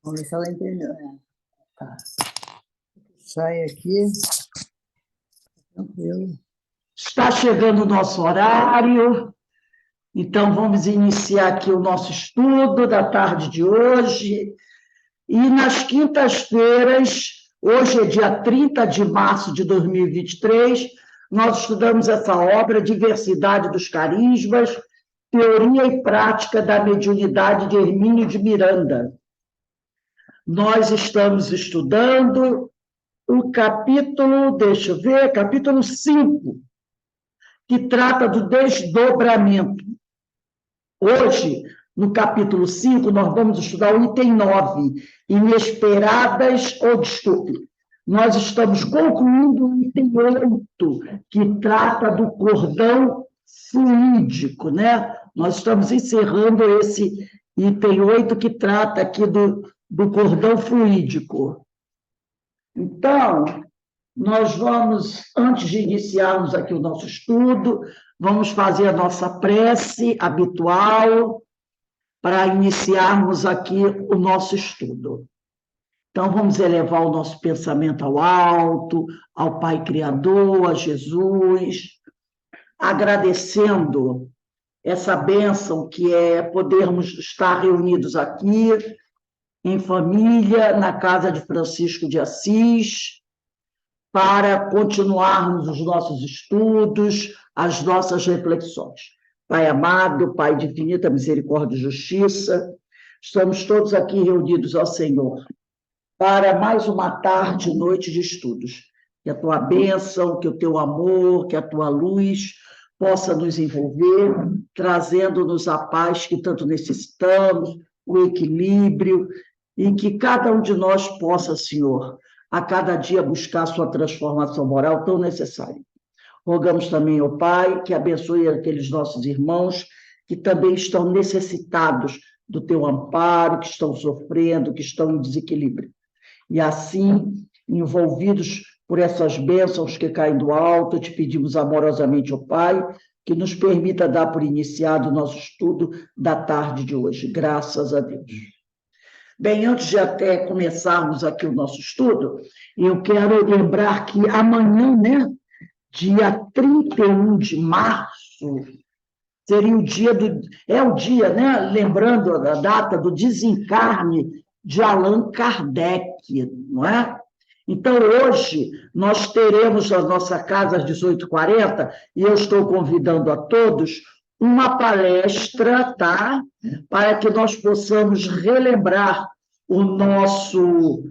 Vamos ver se ela entendeu. Tá. Sai aqui. Tranquilo. Está chegando o nosso horário, então vamos iniciar aqui o nosso estudo da tarde de hoje. E nas quintas-feiras, hoje é dia 30 de março de 2023, nós estudamos essa obra, Diversidade dos Carismas, Teoria e Prática da Mediunidade, de Hermínio de Miranda. Nós estamos estudando o capítulo, deixa eu ver, capítulo 5, que trata do desdobramento. Hoje, no capítulo 5, nós vamos estudar o item 9, inesperadas, ou desculpe, nós estamos concluindo o item 8, que trata do cordão fluídico, né? Nós estamos encerrando esse item 8, que trata aqui do cordão fluídico. Então, nós vamos, antes de iniciarmos aqui o nosso estudo, vamos fazer a nossa prece habitual para iniciarmos aqui o nosso estudo. Então, vamos elevar o nosso pensamento ao alto, ao Pai Criador, a Jesus, agradecendo essa bênção que é podermos estar reunidos aqui, em família, na casa de Francisco de Assis, para continuarmos os nossos estudos, as nossas reflexões. Pai amado, Pai de infinita misericórdia e justiça, estamos todos aqui reunidos ao Senhor para mais uma tarde e noite de estudos. Que a tua bênção, que o teu amor, que a tua luz possa nos envolver, trazendo-nos a paz que tanto necessitamos, o equilíbrio, e que cada um de nós possa, Senhor, a cada dia buscar a sua transformação moral tão necessária. Rogamos também ao Pai que abençoe aqueles nossos irmãos que também estão necessitados do teu amparo, que estão sofrendo, que estão em desequilíbrio. E assim, envolvidos por essas bênçãos que caem do alto, te pedimos amorosamente, ó Pai, que nos permita dar por iniciado o nosso estudo da tarde de hoje. Graças a Deus. Bem, antes de até começarmos aqui o nosso estudo, eu quero lembrar que amanhã, né, dia 31 de março, seria o dia né, lembrando a data do desencarne de Allan Kardec, não é? Então, hoje, nós teremos na nossa casa às 18h40, e eu estou convidando a todos, uma palestra, tá? Para que nós possamos relembrar o nosso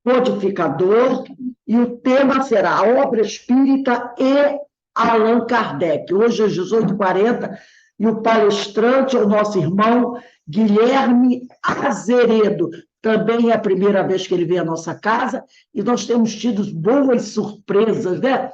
codificador, e o tema será a obra espírita e Allan Kardec. Hoje às 18h40, e o palestrante é o nosso irmão Guilherme Azeredo. Também é a primeira vez que ele vem à nossa casa, e nós temos tido boas surpresas, né?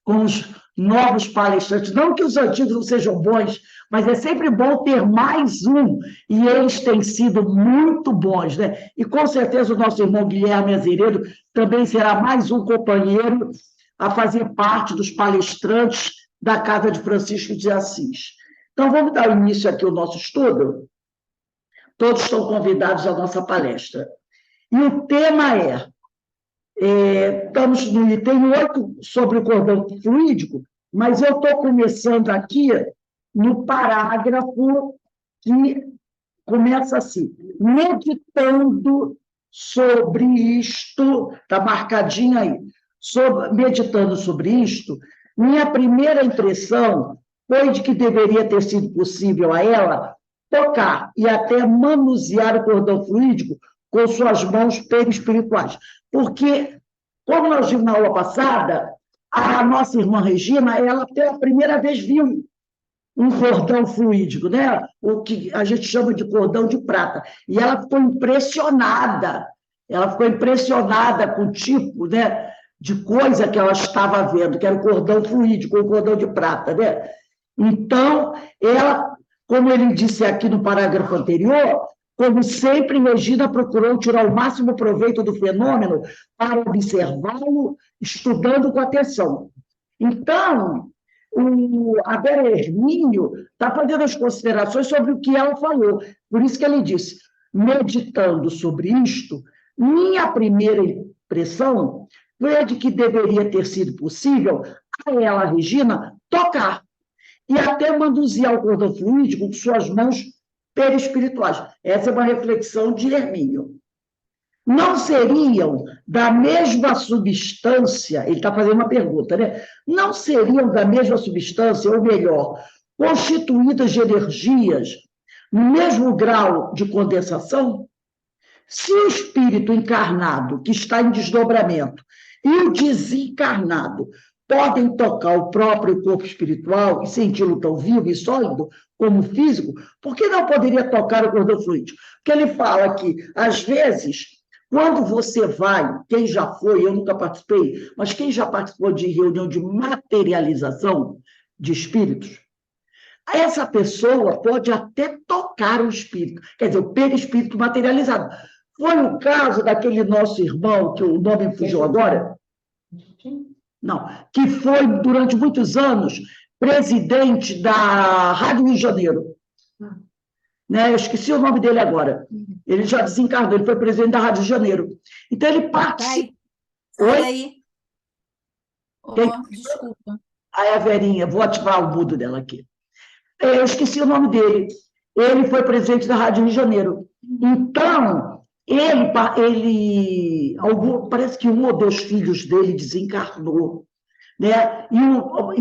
Com os novos palestrantes. Não que os antigos não sejam bons, mas é sempre bom ter mais um, e eles têm sido muito bons, né? E com certeza o nosso irmão Guilherme Azeredo também será mais um companheiro a fazer parte dos palestrantes da Casa de Francisco de Assis. Então, vamos dar início aqui ao nosso estudo. Todos estão convidados à nossa palestra. E o tema estamos no item 8 sobre o cordão fluídico, mas eu estou começando aqui no parágrafo que começa assim: meditando sobre isto, está marcadinho aí, meditando sobre isto, minha primeira impressão foi de que deveria ter sido possível a ela tocar e até manusear o cordão fluídico com suas mãos perispirituais. Porque, como nós vimos na aula passada, a nossa irmã Regina, ela pela primeira vez viu um cordão fluídico, né? O que a gente chama de cordão de prata. E ela ficou impressionada. Ela ficou impressionada com o tipo, né, de coisa que ela estava vendo, que era o cordão fluídico, o cordão de prata, né? Então, ela, como ele disse aqui no parágrafo anterior, como sempre, Regina procurou tirar o máximo proveito do fenômeno para observá-lo, estudando com atenção. Então, agora Hermínio está fazendo as considerações sobre o que ela falou. Por isso que ele disse: meditando sobre isto, minha primeira impressão foi a de que deveria ter sido possível a ela, Regina, tocar e até manusear o cordão fluídico com suas mãos perispirituais. Essa é uma reflexão de Hermínio. Não seriam da mesma substância, ele está fazendo uma pergunta, né? Não seriam da mesma substância, ou melhor, constituídas de energias no mesmo grau de condensação? Se o espírito encarnado, que está em desdobramento, e o desencarnado podem tocar o próprio corpo espiritual e senti-lo tão vivo e sólido como físico, por que não poderia tocar o cordão fluídico? Porque ele fala que, às vezes, quando você vai, quem já foi, eu nunca participei, mas quem já participou de reunião de materialização de espíritos, essa pessoa pode até tocar o espírito, quer dizer, o perispírito materializado. Foi o caso daquele nosso irmão, que o nome me fugiu agora? Não, que foi, durante muitos anos, presidente da Rádio Rio de Janeiro. Né? Eu esqueci o nome dele agora. Ele já desencarnou, ele foi presidente da Rádio Rio de Janeiro. Então, ele participa... Sai daí. Quem? Desculpa. Aí a Verinha, vou ativar o mudo dela aqui. Eu esqueci o nome dele. Ele foi presidente da Rádio Rio de Janeiro. Então, parece que um ou dois filhos dele desencarnou, né? E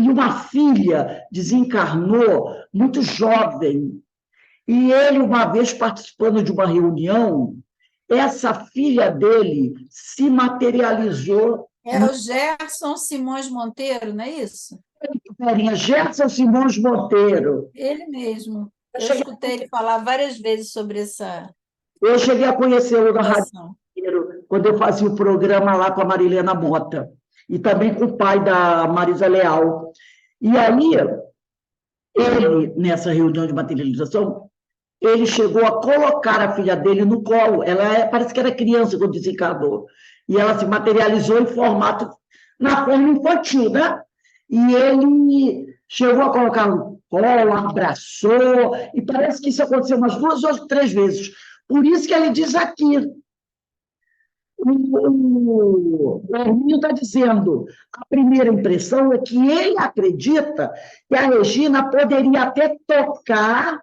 uma filha desencarnou muito jovem. E ele, uma vez participando de uma reunião, essa filha dele se materializou. É o Gerson Simões Monteiro, não é isso? Gerson Simões Monteiro. Ele mesmo. Eu escutei ele falar várias vezes sobre essa... Eu cheguei a conhecê-lo na Rádio situação. Janeiro, quando eu fazia o programa lá com a Marilena Mota, e também com o pai da Marisa Leal. E aí, ele, nessa reunião de materialização, ele chegou a colocar a filha dele no colo. Parece que era criança quando desencarnou. E ela se materializou em formato, na forma infantil, né? E ele chegou a colocar no colo, abraçou, e parece que isso aconteceu umas 2 ou 3 vezes. Por isso que ele diz aqui, o Hermínio está dizendo, a primeira impressão é que ele acredita que a Regina poderia até tocar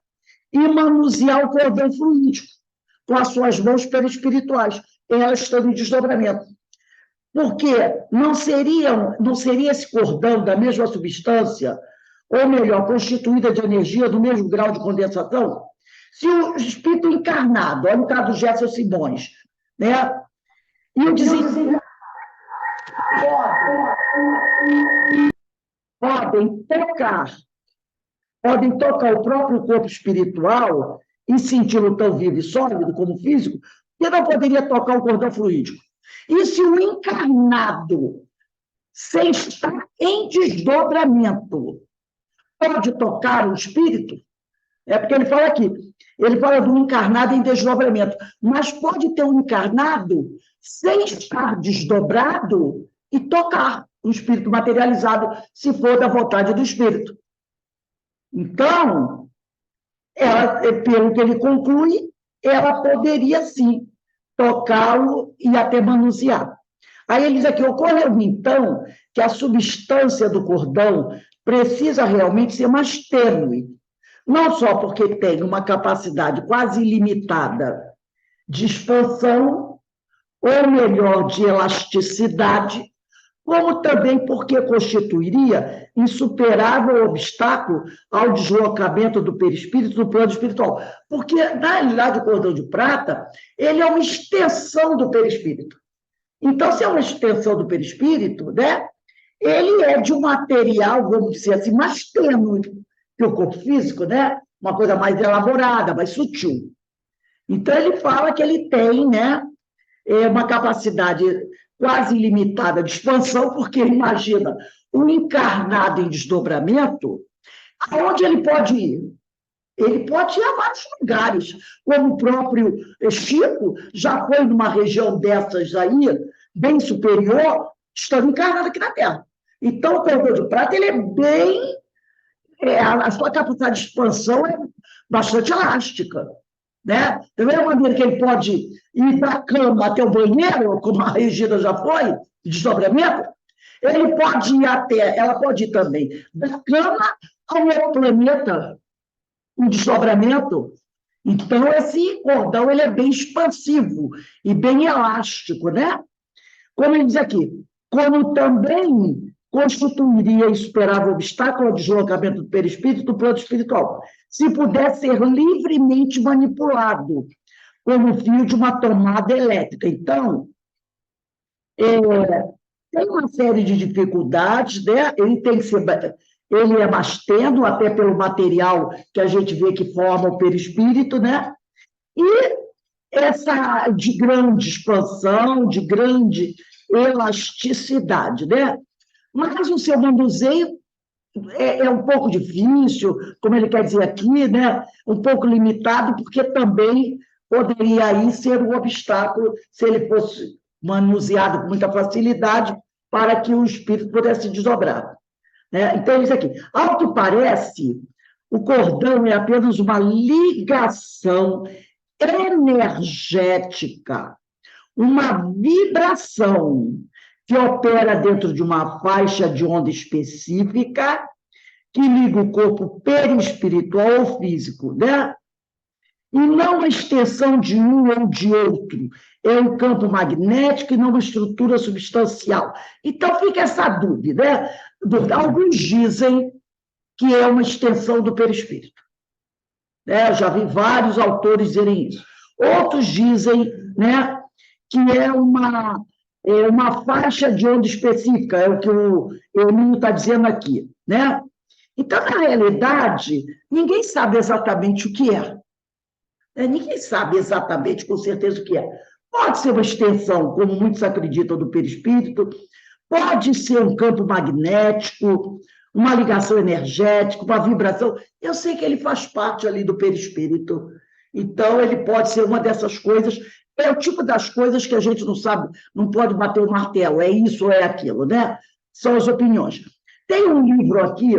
e manusear o cordão fluídico com as suas mãos perispirituais, elas estão em desdobramento. Porque não seria esse cordão da mesma substância, ou melhor, constituída de energia do mesmo grau de condensação? Se o espírito encarnado, olha o caso do Gerson Simões, né? E o desencarnado podem tocar o próprio corpo espiritual e senti-lo tão vivo e sólido como físico, que não poderia tocar o cordão fluídico. E se o encarnado, sem estar em desdobramento, pode tocar o espírito? É porque ele fala aqui, ele fala do encarnado em desdobramento, mas pode ter um encarnado sem estar desdobrado e tocar o espírito materializado, se for da vontade do espírito. Então, pelo que ele conclui, ela poderia sim tocá-lo e até manusear. Aí ele diz aqui, ocorreu então que a substância do cordão precisa realmente ser mais tênue, não só porque tem uma capacidade quase ilimitada de expansão, ou melhor, de elasticidade, como também porque constituiria insuperável obstáculo ao deslocamento do perispírito do plano espiritual. Porque, na realidade, o cordão de prata, ele é uma extensão do perispírito. Então, se é uma extensão do perispírito, né, ele é de um material, vamos dizer assim, mais tênue que o corpo físico, né? Uma coisa mais elaborada, mais sutil. Então, ele fala que ele tem, né, uma capacidade quase ilimitada de expansão, porque imagina, um encarnado em desdobramento, aonde ele pode ir? Ele pode ir a vários lugares, como o próprio Chico já foi numa região dessas aí, bem superior, estando encarnado aqui na Terra. Então, o cordão de prata, ele é bem... a sua capacidade de expansão é bastante elástica, né? Da mesma maneira que ele pode ir da cama até o banheiro, como a Regina já foi, de desdobramento, ela pode ir também da cama ao outro planeta, um desdobramento. Então, esse cordão ele é bem expansivo e bem elástico, né? Como ele diz aqui, como também constituiria insuperável obstáculo ao deslocamento do perispírito do plano espiritual, se puder ser livremente manipulado, como o fio de uma tomada elétrica. Então, tem uma série de dificuldades, né? Ele é mais tênue, até pelo material que a gente vê que forma o perispírito, né? E essa de grande expansão, de grande elasticidade, né? Mas o seu manuseio é um pouco difícil, como ele quer dizer aqui, né? Um pouco limitado, porque também poderia aí ser um obstáculo se ele fosse manuseado com muita facilidade para que o espírito pudesse desdobrar, né? Então, ele diz aqui, ao que parece, o cordão é apenas uma ligação energética, uma vibração que opera dentro de uma faixa de onda específica que liga o corpo perispiritual ao físico, né? E não a extensão de um ou de outro. É um campo magnético e não uma estrutura substancial. Então, fica essa dúvida, né? Alguns dizem que é uma extensão do perispírito. Eu já vi vários autores dizerem isso. Outros dizem, né, que é uma faixa de onda específica, é o que o Emílio está dizendo aqui, né? Então, na realidade, ninguém sabe exatamente o que é. Ninguém sabe exatamente, com certeza, o que é. Pode ser uma extensão, como muitos acreditam, do perispírito, pode ser um campo magnético, uma ligação energética, uma vibração. Eu sei que ele faz parte ali do perispírito, então ele pode ser uma dessas coisas. É o tipo das coisas que a gente não sabe, não pode bater o martelo, é isso ou é aquilo, né? São as opiniões. Tem um livro aqui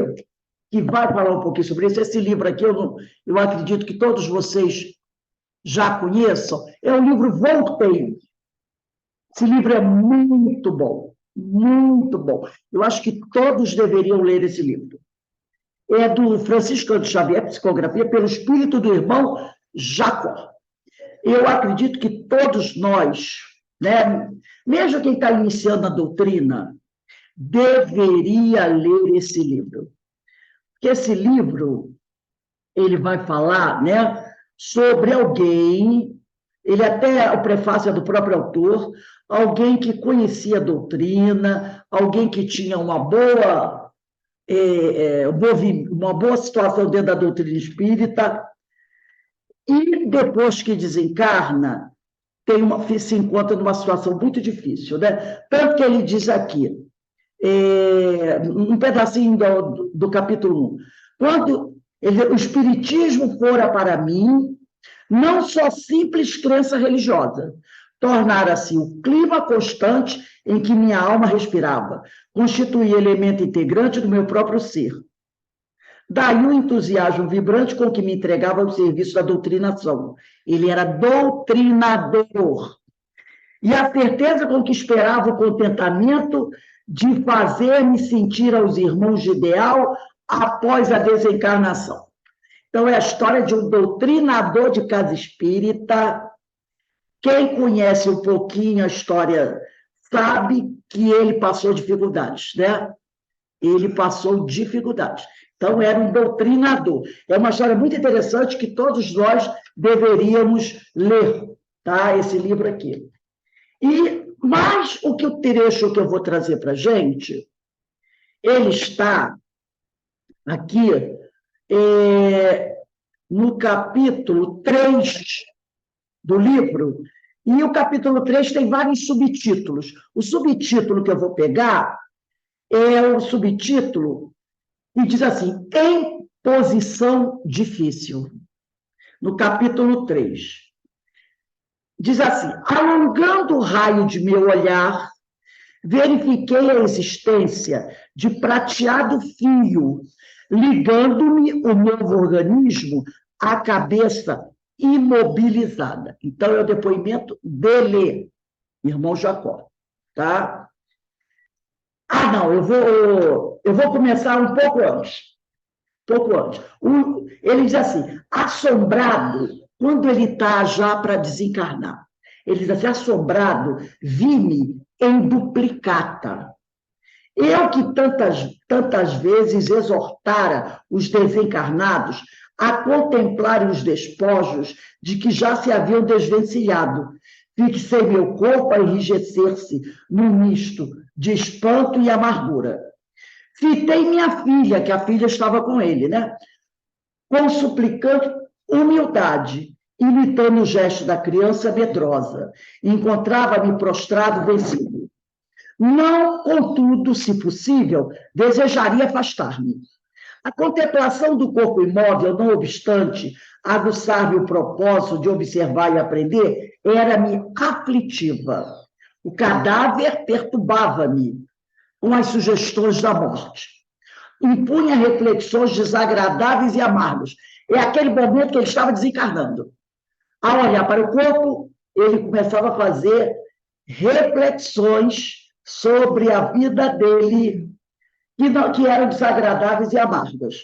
que vai falar um pouquinho sobre isso. Esse livro aqui, eu acredito que todos vocês já conheçam, é o livro Voltaire. Esse livro é muito bom, muito bom. Eu acho que todos deveriam ler esse livro. É do Francisco de Xavier, Psicografia, pelo espírito do irmão Jacó. Eu acredito que todos nós, né, mesmo quem está iniciando a doutrina, deveria ler esse livro. Porque esse livro, ele vai falar, né, sobre alguém, ele até, o prefácio é do próprio autor, alguém que conhecia a doutrina, alguém que tinha uma boa situação dentro da doutrina espírita, e depois que desencarna, se encontra numa situação muito difícil, né? Tanto que ele diz aqui, um pedacinho do capítulo 1, quando o Espiritismo fora para mim, não só simples crença religiosa, tornara-se o clima constante em que minha alma respirava, constituía elemento integrante do meu próprio ser. Daí o entusiasmo vibrante com que me entregava ao serviço da doutrinação. Ele era doutrinador. E a certeza com que esperava o contentamento de fazer-me sentir aos irmãos de ideal após a desencarnação. Então, é a história de um doutrinador de casa espírita. Quem conhece um pouquinho a história sabe que ele passou dificuldades, né? Ele passou dificuldades. Então, era um doutrinador. É uma história muito interessante que todos nós deveríamos ler, tá? Esse livro aqui. Mas o trecho que eu vou trazer para a gente, ele está aqui no capítulo 3 do livro, e o capítulo 3 tem vários subtítulos. O subtítulo que eu vou pegar é o subtítulo que diz assim, em posição difícil, no capítulo 3. Diz assim, alongando o raio de meu olhar, verifiquei a existência de prateado fio, ligando-me o novo organismo à cabeça imobilizada. Então, é o depoimento dele, irmão Jacó. Tá? Ah, não, eu vou começar um pouco antes. Ele diz assim, assombrado, quando ele está já para desencarnar, ele diz assim, assombrado, vi-me em duplicata. Eu que tantas vezes exortara os desencarnados a contemplarem os despojos de que já se haviam desvencilhado, fixei meu corpo a enrijecer-se num misto de espanto e amargura. Fitei minha filha, que a filha estava com ele, né? Com suplicante humildade, imitando o gesto da criança medrosa. Encontrava-me prostrado, vencido. Não, contudo, se possível, desejaria afastar-me. A contemplação do corpo imóvel, não obstante aguçar-me o propósito de observar e aprender, era-me aflitiva. O cadáver perturbava-me com as sugestões da morte. Impunha reflexões desagradáveis e amargas. É aquele momento que ele estava desencarnando. Ao olhar para o corpo, ele começava a fazer reflexões sobre a vida dele, que eram desagradáveis e amargas.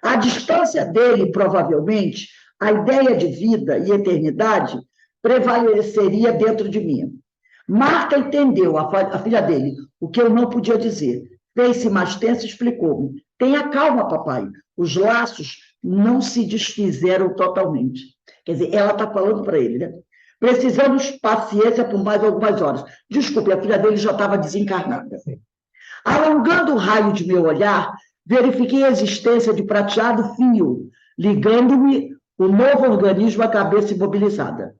A distância dele, provavelmente, a ideia de vida e eternidade prevaleceria dentro de mim. Marta entendeu, a filha dele, o que eu não podia dizer. Fez-se mais tensa e explicou-me. Tenha calma, papai. Os laços não se desfizeram totalmente. Quer dizer, ela está falando para ele, né? Precisamos paciência por mais algumas horas. Desculpe, a filha dele já estava desencarnada. Alongando o raio de meu olhar, verifiquei a existência de prateado fio, ligando-me o novo organismo à cabeça imobilizada.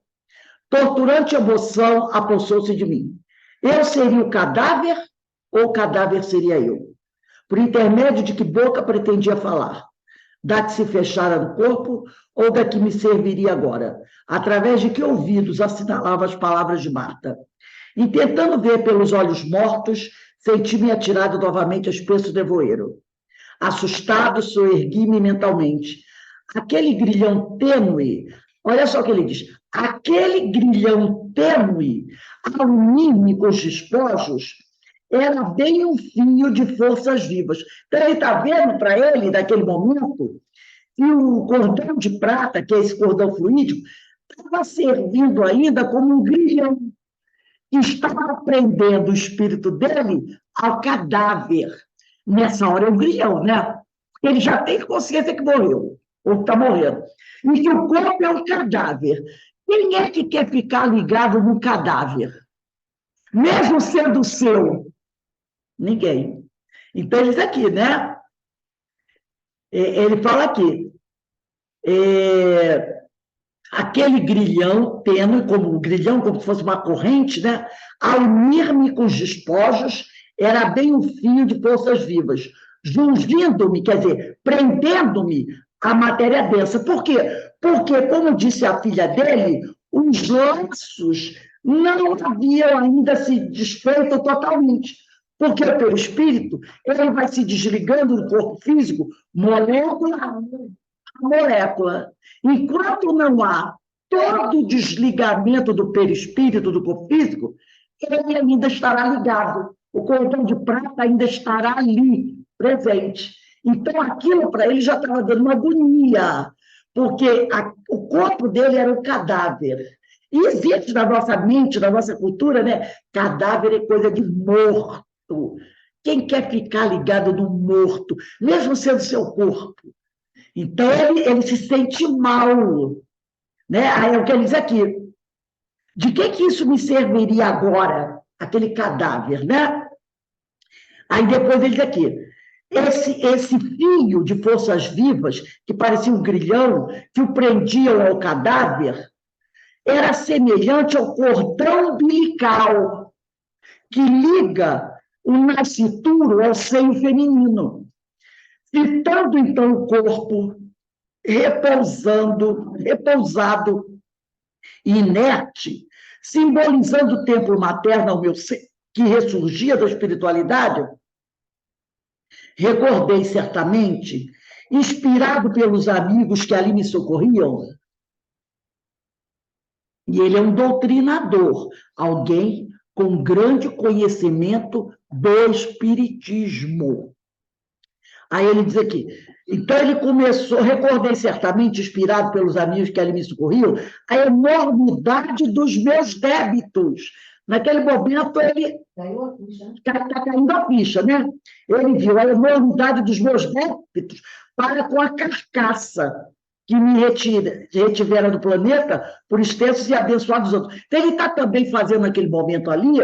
Torturante emoção apossou-se de mim. Eu seria o cadáver ou o cadáver seria eu? Por intermédio de que boca pretendia falar? Da que se fechara no corpo ou da que me serviria agora? Através de que ouvidos assinalava as palavras de Marta? E tentando ver pelos olhos mortos, senti-me atirado novamente ao espesso nevoeiro. Assustado, soergui-me mentalmente. Aquele grilhão tênue, olha só o que ele diz, aquele grilhão tênue, ao unir-me com os despojos, era bem um fio de forças vivas. Então, ele está vendo para ele, naquele momento, que o cordão de prata, que é esse cordão fluídico, estava servindo ainda como um grilhão. E estava prendendo o espírito dele ao cadáver. Nessa hora é um grilhão, né? Ele já tem consciência que morreu, ou está morrendo. E que o corpo é um cadáver. Quem é que quer ficar ligado no cadáver? Mesmo sendo seu? Ninguém. Então, ele diz aqui, né? Ele fala aqui, aquele grilhão tênue, como um grilhão, como se fosse uma corrente, né? Ao unir-me com os despojos, era bem um fio de forças vivas, jungindo-me, quer dizer, prendendo-me à matéria densa. Por quê? Porque, como disse a filha dele, os laços não haviam ainda se desfeito totalmente. Porque pelo espírito, ele vai se desligando do corpo físico, molécula a molécula. Enquanto não há todo o desligamento do perispírito, do corpo físico, ele ainda estará ligado. O cordão de prata ainda estará ali, presente. Então, aquilo para ele já estava dando uma agonia, porque o corpo dele era um cadáver. E existe na nossa mente, na nossa cultura, né? Cadáver é coisa de morto. Quem quer ficar ligado no morto, mesmo sendo seu corpo? Então, ele se sente mal. Né? Aí eu quero dizer aqui, de que isso me serviria agora, aquele cadáver, né? Aí depois ele diz aqui, esse fio de forças vivas, que parecia um grilhão, que o prendiam ao cadáver, era semelhante ao cordão umbilical, que liga o nascituro ao seio feminino, fitando então o corpo, repousado, inerte, simbolizando o templo materno ao meu ser, que ressurgia da espiritualidade. Recordei certamente, inspirado pelos amigos que ali me socorriam, E ele é um doutrinador, alguém com grande conhecimento do espiritismo. Aí ele diz aqui, então ele começou, recordei certamente, inspirado pelos amigos que ali me socorriam, a enormidade dos meus débitos. Naquele momento, ele está caindo a ficha, né? Ele viu a enormidade dos meus débitos para com a carcaça que me retiveram do planeta por extensos e abençoados outros. Então, ele está também fazendo naquele momento ali,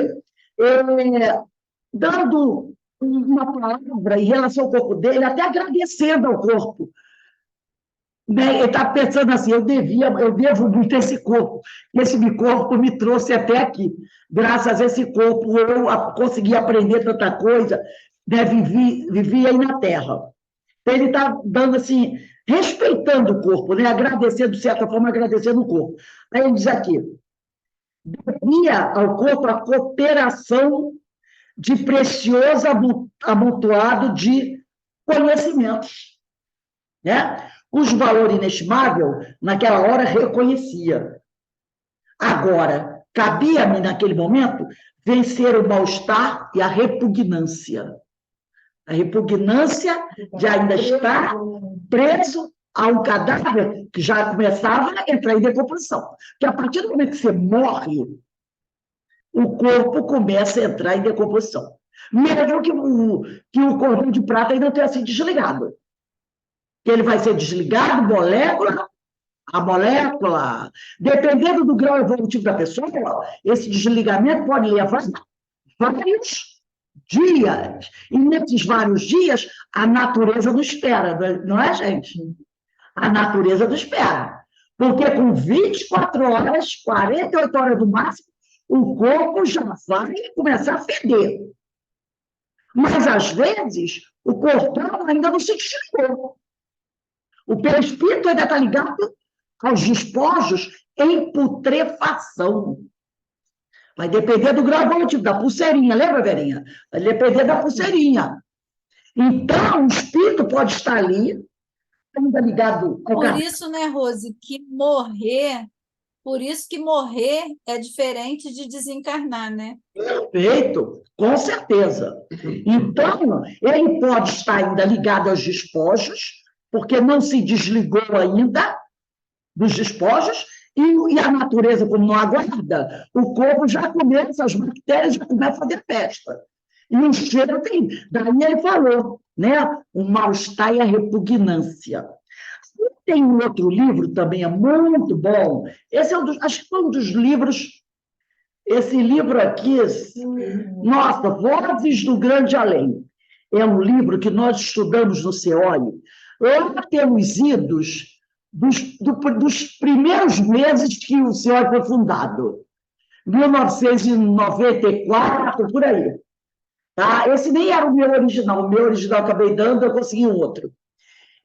dando uma palavra em relação ao corpo dele, até agradecendo ao corpo. Ele está pensando assim, eu devo muito a esse corpo. Esse corpo me trouxe até aqui. Graças a esse corpo, eu consegui aprender tanta coisa, né? Vivi aí na Terra. Então, ele está dando assim, respeitando o corpo, né? Agradecendo, de certa forma, agradecendo o corpo. Aí ele diz aqui, devia ao corpo a cooperação de precioso amontoado de conhecimentos, né? Cujo valor inestimável, naquela hora, reconhecia. Agora, cabia-me, naquele momento, vencer o mal-estar e a repugnância. A repugnância de ainda estar preso a um cadáver que já começava a entrar em decomposição. Porque a partir do momento que você morre, o corpo começa a entrar em decomposição. Mesmo que o cordão de prata ainda tenha sido desligado. Ele vai ser desligado, molécula a molécula. Dependendo do grau evolutivo da pessoa, esse desligamento pode levar vários dias. E nesses vários dias, a natureza não espera, não é, gente? A natureza não espera. Porque com 24 horas, 48 horas no máximo, o corpo já vai começar a feder. Mas, às vezes, o corpão ainda não se desligou. O perispírito ainda está ligado aos despojos em putrefação. Vai depender do grau evolutivo, da pulseirinha, lembra, Verinha? Vai depender da pulseirinha. Então, o espírito pode estar ali, ainda ligado ao Por isso, né, Rose, por isso que morrer é diferente de desencarnar, né? Perfeito, com certeza. Então, ele pode estar ainda ligado aos despojos, porque não se desligou ainda dos despojos, e a natureza, como não aguarda, o corpo já começa, as bactérias já começam a fazer festa. E o cheiro tem, daí ele falou, né? O mal-estar e a repugnância. Tem um outro livro também, é muito bom, esse é acho que foi um dos livros, esse livro aqui, nossa, Vozes do Grande Além, é um livro que nós estudamos no CEOI, lá temos idos dos primeiros meses que o CEOI foi fundado, 1994, por aí. Tá? Esse nem era o meu original eu acabei dando, eu consegui um outro.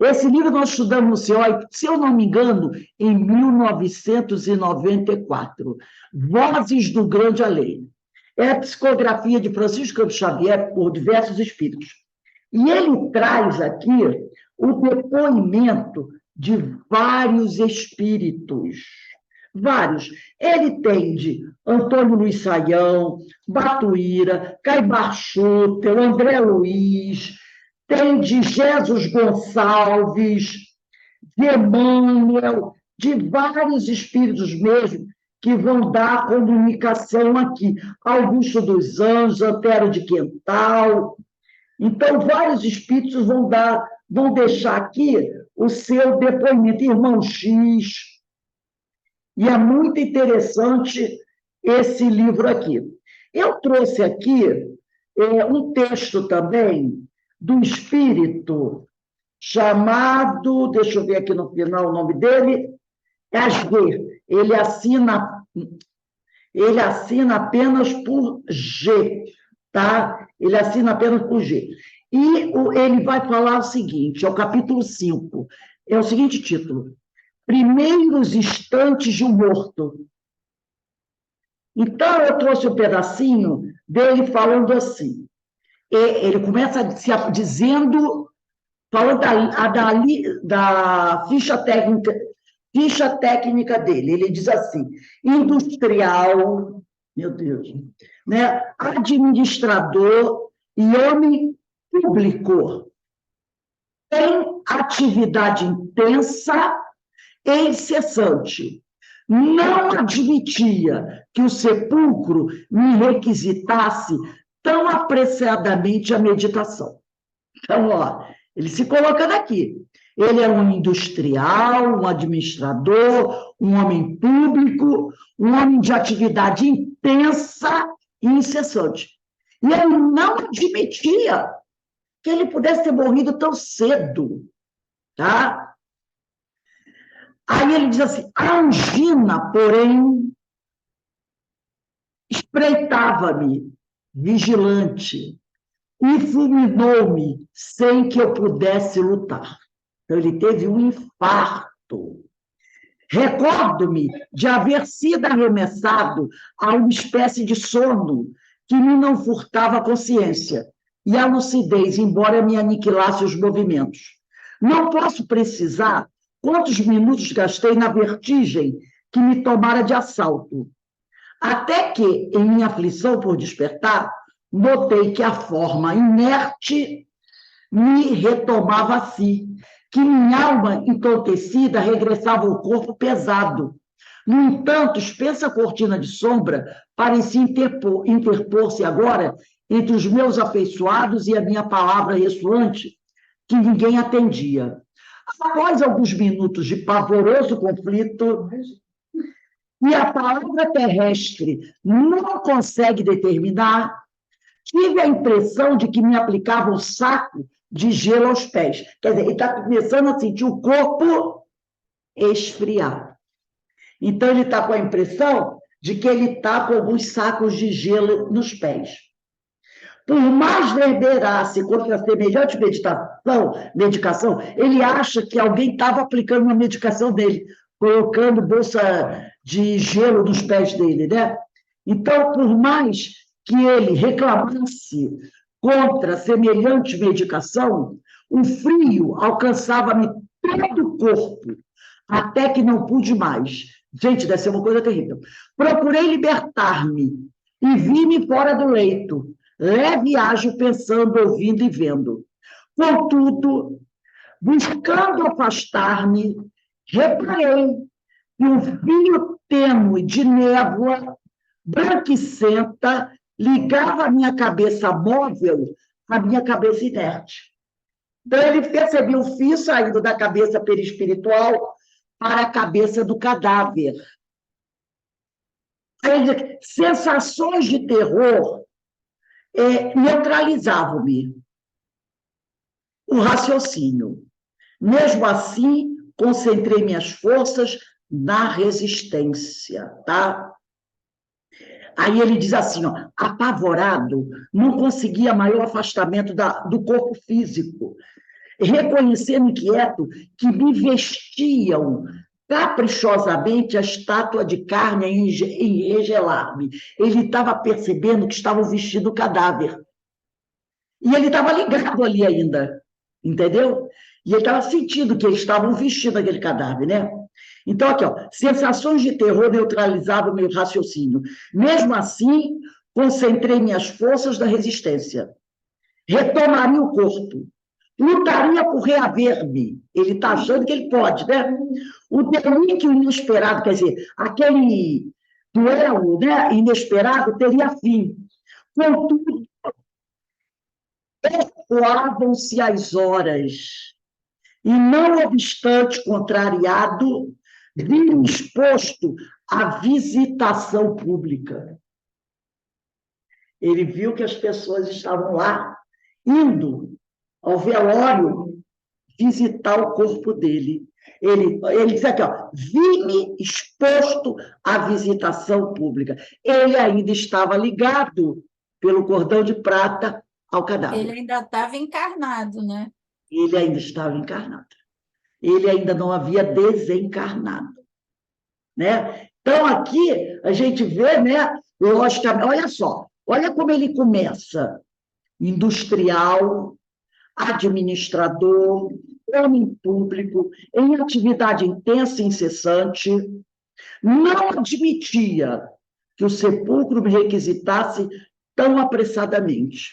Esse livro nós estudamos no CEOI, se eu não me engano, em 1994. Vozes do Grande Além. É a psicografia de Francisco Campos Xavier por diversos espíritos. E ele traz aqui o depoimento de vários espíritos. Vários. Ele tem de Antônio Luiz Saião, Batuíra, Caibar Schutel, André Luiz, tem de Jesus Gonçalves, de Emmanuel, de vários espíritos mesmo, que vão dar comunicação aqui. Augusto dos Anjos, Antero de Quental. Então, vários espíritos vão deixar aqui o seu depoimento, Irmão X. E é muito interessante esse livro aqui. Eu trouxe aqui um texto também do espírito chamado, deixa eu ver aqui no final o nome dele, Asger. Ele assina apenas por G, tá? Ele assina apenas por G. E ele vai falar o seguinte, é o capítulo 5, é o seguinte título: Primeiros Instantes de um Morto. Então, eu trouxe um pedacinho dele falando assim. Ele começa dizendo, falando da ficha técnica ficha técnica dele. Ele diz assim: industrial, meu Deus, né? Administrador e homem público. Tem atividade intensa e incessante. Não admitia que o sepulcro me requisitasse tão apressadamente a meditação. Então, ó, ele se colocando aqui. Ele é um industrial, um administrador, um homem público, um homem de atividade intensa e incessante. E ele não admitia que ele pudesse ter morrido tão cedo, tá? Aí ele diz assim: a angina, porém, espreitava-me, vigilante, e fulminou-me sem que eu pudesse lutar. Então, ele teve um infarto. Recordo-me de haver sido arremessado a uma espécie de sono que me não furtava a consciência e a lucidez, embora me aniquilasse os movimentos. Não posso precisar quantos minutos gastei na vertigem que me tomara de assalto. Até que, em minha aflição por despertar, notei que a forma inerte me retomava a si, que minha alma entorpecida regressava ao corpo pesado. No entanto, espessa cortina de sombra parecia interpor-se agora entre os meus afeiçoados e a minha palavra ressoante, que ninguém atendia. Após alguns minutos de pavoroso conflito, e a palavra terrestre não consegue determinar, tive a impressão de que me aplicava um saco de gelo aos pés. Quer dizer, ele está começando a sentir o corpo esfriar. Então, ele está com a impressão de que ele está com alguns sacos de gelo nos pés. Por mais reverberasse contra semelhante medicação, ele acha que alguém estava aplicando uma medicação dele, colocando bolsa de gelo nos pés dele, né? Então, por mais que ele reclamasse contra semelhante medicação, o frio alcançava-me todo o corpo, até que não pude mais. Gente, deve ser uma coisa terrível. Procurei libertar-me e vi-me fora do leito, leve e ágil, pensando, ouvindo e vendo. Contudo, buscando afastar-me, reparei que um fio tênue de névoa branquicenta ligava a minha cabeça móvel à minha cabeça inerte. Então, ele percebeu o fio saindo da cabeça perispiritual para a cabeça do cadáver. Sensações de terror neutralizavam-me o raciocínio. Mesmo assim, concentrei minhas forças na resistência, tá? Aí ele diz assim, ó, apavorado, não conseguia maior afastamento do corpo físico, reconhecendo inquieto que me vestiam caprichosamente a estátua de carne em engelar-me. Ele estava percebendo que estavam vestindo o cadáver. E ele estava ligado ali ainda, entendeu? E ele estava sentindo que eles estavam vestindo aquele cadáver, né? Então, aqui, ó, sensações de terror neutralizavam o meu raciocínio. Mesmo assim, concentrei minhas forças na resistência. Retomaria o corpo. Lutaria por reaver-me. Ele está achando que ele pode, né? O delírio inesperado, quer dizer, aquele duelo, né, inesperado teria fim. Contudo, ecoavam-se as horas. E, não obstante contrariado, vi-me exposto à visitação pública. Ele viu que as pessoas estavam lá, indo ao velório visitar o corpo dele. Ele diz aqui, ó, vi-me exposto à visitação pública. Ele ainda estava ligado pelo cordão de prata ao cadáver. Ele ainda estava encarnado, né? Ele ainda estava encarnado. Ele ainda não havia desencarnado, né? Então, aqui, a gente vê, né, logicamente, olha só, olha como ele começa. Industrial, administrador, homem público, em atividade intensa e incessante, não admitia que o sepulcro me requisitasse tão apressadamente.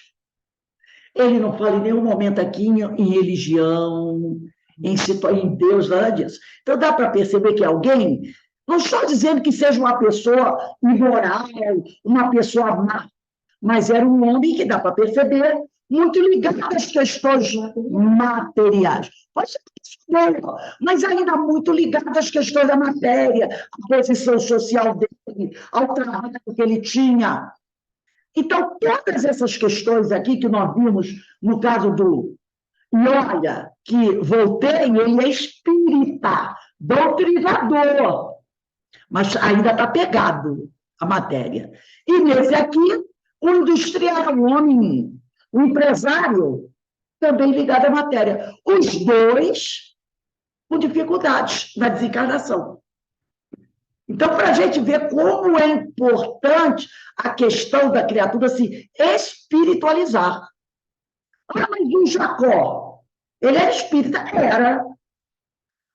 Ele não fala em nenhum momento aqui em religião, em Deus, nada disso. Então, dá para perceber que alguém, não estou dizendo que seja uma pessoa imoral, uma pessoa má, mas era um homem que dá para perceber muito ligado às questões materiais. Pode ser pessoa, mas ainda muito ligado às questões da matéria, à posição social dele, ao trabalho que ele tinha. Então, todas essas questões aqui que nós vimos no caso do... E olha, que Voltaire, ele é espírita, doutrinador, mas ainda está pegado a matéria. E nesse aqui, o industrial, o homem, o empresário, também ligado à matéria. Os dois com dificuldades na desencarnação. Então, para a gente ver como é importante a questão da criatura se espiritualizar. Ah, mas o Jacó, ele era espírita? Era.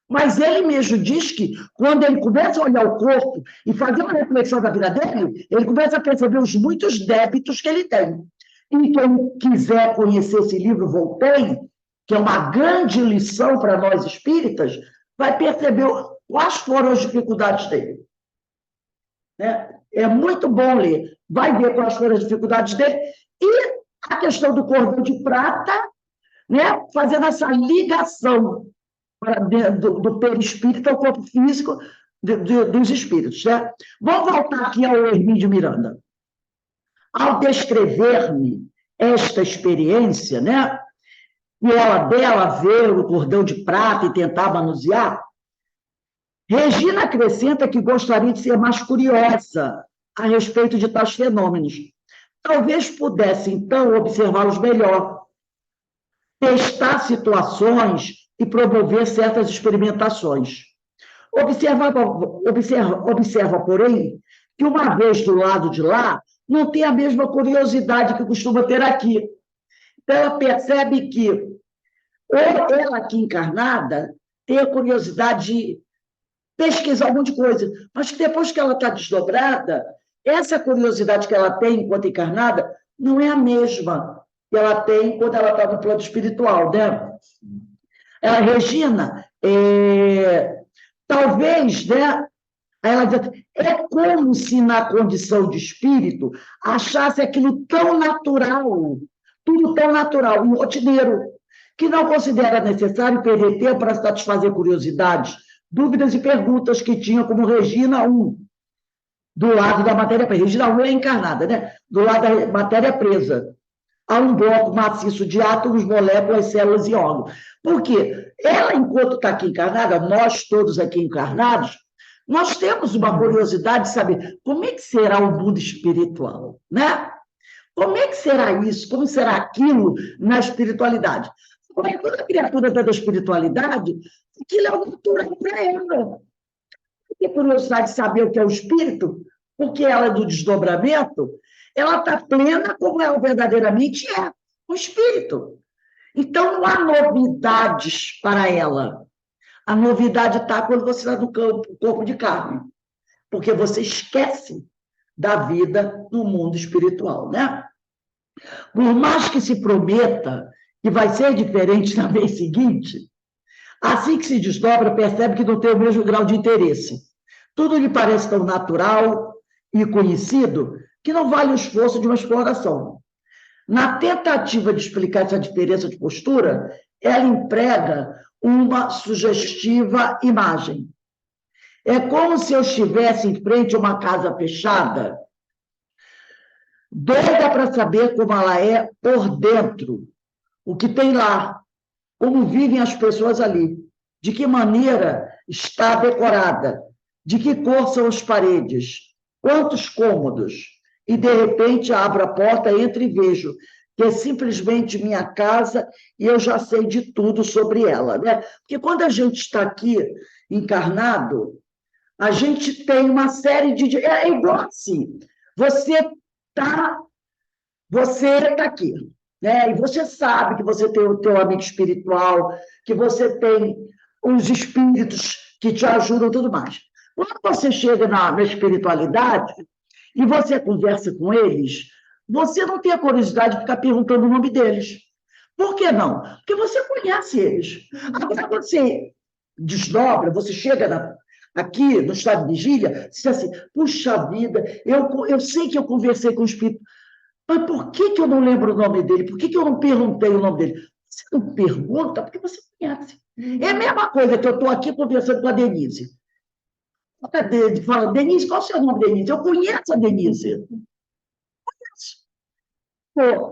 Mas ele mesmo diz que, quando ele começa a olhar o corpo e fazer uma reflexão da vida dele, ele começa a perceber os muitos débitos que ele tem. E quem quiser conhecer esse livro, Voltaire, que é uma grande lição para nós espíritas, vai perceber quais foram as dificuldades dele. Né? É muito bom ler. Vai ver quais foram as dificuldades dele. E a questão do cordão de prata, né? Fazendo essa ligação do perispírito ao corpo físico dos espíritos. Né? Vamos voltar aqui ao Hermínio Miranda. Ao descrever-me esta experiência, né? E ela dela ver o cordão de prata e tentar manusear, Regina acrescenta que gostaria de ser mais curiosa a respeito de tais fenômenos. Talvez pudesse, então, observá-los melhor, testar situações e promover certas experimentações. Observa, porém, que uma vez do lado de lá, não tem a mesma curiosidade que costuma ter aqui. Então, ela percebe que, ou ela aqui encarnada, tem a curiosidade de pesquisar um monte de coisa, mas que depois que ela está desdobrada, essa curiosidade que ela tem enquanto encarnada não é a mesma que ela tem quando ela está no plano espiritual, né? Ela, Regina, talvez, né? Ela diz, é como se na condição de espírito achasse aquilo tão natural, tudo tão natural, e rotineiro, que não considera necessário perder tempo para satisfazer curiosidades, dúvidas e perguntas que tinha como Regina 1, do lado da matéria presa. Regina 1 é encarnada, né? Do lado da matéria presa. Há um bloco maciço de átomos, moléculas, células e órgãos. Por quê? Ela, enquanto está aqui encarnada, nós todos aqui encarnados, nós temos uma curiosidade de saber como é que será o mundo espiritual, né? Como é que será isso? Como será aquilo na espiritualidade? Quando a criatura está da espiritualidade, aquilo é o natural para ela. Tem curiosidade de saber o que é o espírito, porque ela é do desdobramento, ela está plena como ela verdadeiramente é, o espírito. Então, não há novidades para ela. A novidade está quando você está no corpo de carne, porque você esquece da vida no mundo espiritual, né? Por mais que se prometa que vai ser diferente na vez seguinte, assim que se desdobra, percebe que não tem o mesmo grau de interesse. Tudo lhe parece tão natural e conhecido que não vale o esforço de uma exploração. Na tentativa de explicar essa diferença de postura, ela emprega uma sugestiva imagem. É como se eu estivesse em frente a uma casa fechada, doida para saber como ela é por dentro, o que tem lá, como vivem as pessoas ali, de que maneira está decorada, de que cor são as paredes, quantos cômodos, e de repente abro a porta, entro e vejo que é simplesmente minha casa e eu já sei de tudo sobre ela, né? Porque quando a gente está aqui encarnado, a gente tem uma série de... É igual assim, você tá aqui, né? E você sabe que você tem o teu amigo espiritual, que você tem os espíritos que te ajudam e tudo mais. Quando você chega na espiritualidade e você conversa com eles, você não tem a curiosidade de ficar perguntando o nome deles. Por que não? Porque você conhece eles. Agora, quando você desdobra, você chega aqui no estado de vigília, você diz assim, puxa vida, eu sei que eu conversei com o espírito, mas por que eu não lembro o nome dele? Por que eu não perguntei o nome dele? Você não pergunta porque você conhece. É a mesma coisa que eu estou aqui conversando com a Denise. Fala, Denise, qual é o seu nome, Denise? Eu conheço a Denise.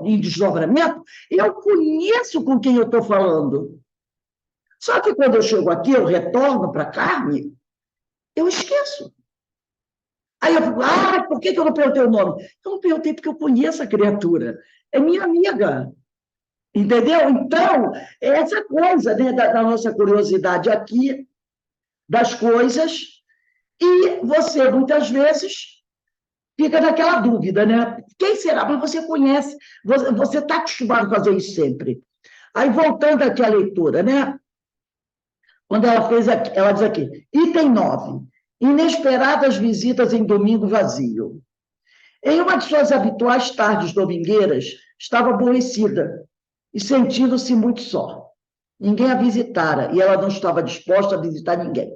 Em desdobramento, eu conheço com quem eu estou falando. Só que quando eu chego aqui, eu retorno para a carne, eu esqueço. Aí eu fico, por que eu não perguntei o nome? Eu não perguntei porque eu conheço a criatura. É minha amiga. Entendeu? Então, é essa coisa, né, da nossa curiosidade aqui, das coisas, e você, muitas vezes, fica naquela dúvida, né? Quem será? Mas você conhece, você está acostumado a fazer isso sempre. Aí, voltando aqui à leitura, né? Quando ela fez aqui, ela diz aqui, item 9, inesperadas visitas em domingo vazio. Em uma de suas habituais tardes domingueiras, estava aborrecida e sentindo-se muito só. Ninguém a visitara e ela não estava disposta a visitar ninguém.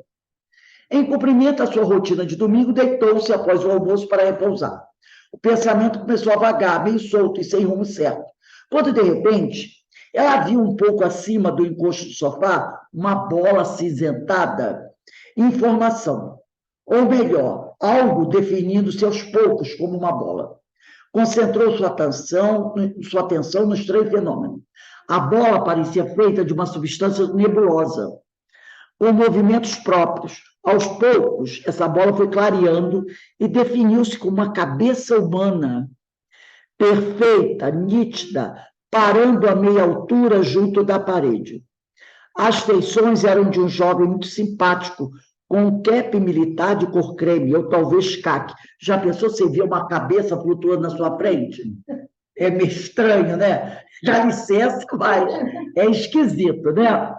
Em cumprimento à sua rotina de domingo, deitou-se após o almoço para repousar. O pensamento começou a vagar, meio solto e sem rumo certo, quando, de repente, ela viu um pouco acima do encosto do sofá uma bola acinzentada em formação, ou melhor, algo definindo-se aos poucos como uma bola. Concentrou sua atenção no estranho fenômeno. A bola parecia feita de uma substância nebulosa, com movimentos próprios. Aos poucos, essa bola foi clareando e definiu-se como uma cabeça humana, perfeita, nítida, parando a meia altura junto da parede. As feições eram de um jovem muito simpático, com um cap militar de cor creme, ou talvez caque. Já pensou você ver uma cabeça flutuando na sua frente? É meio estranho, né? Dá licença, mas é esquisito, né?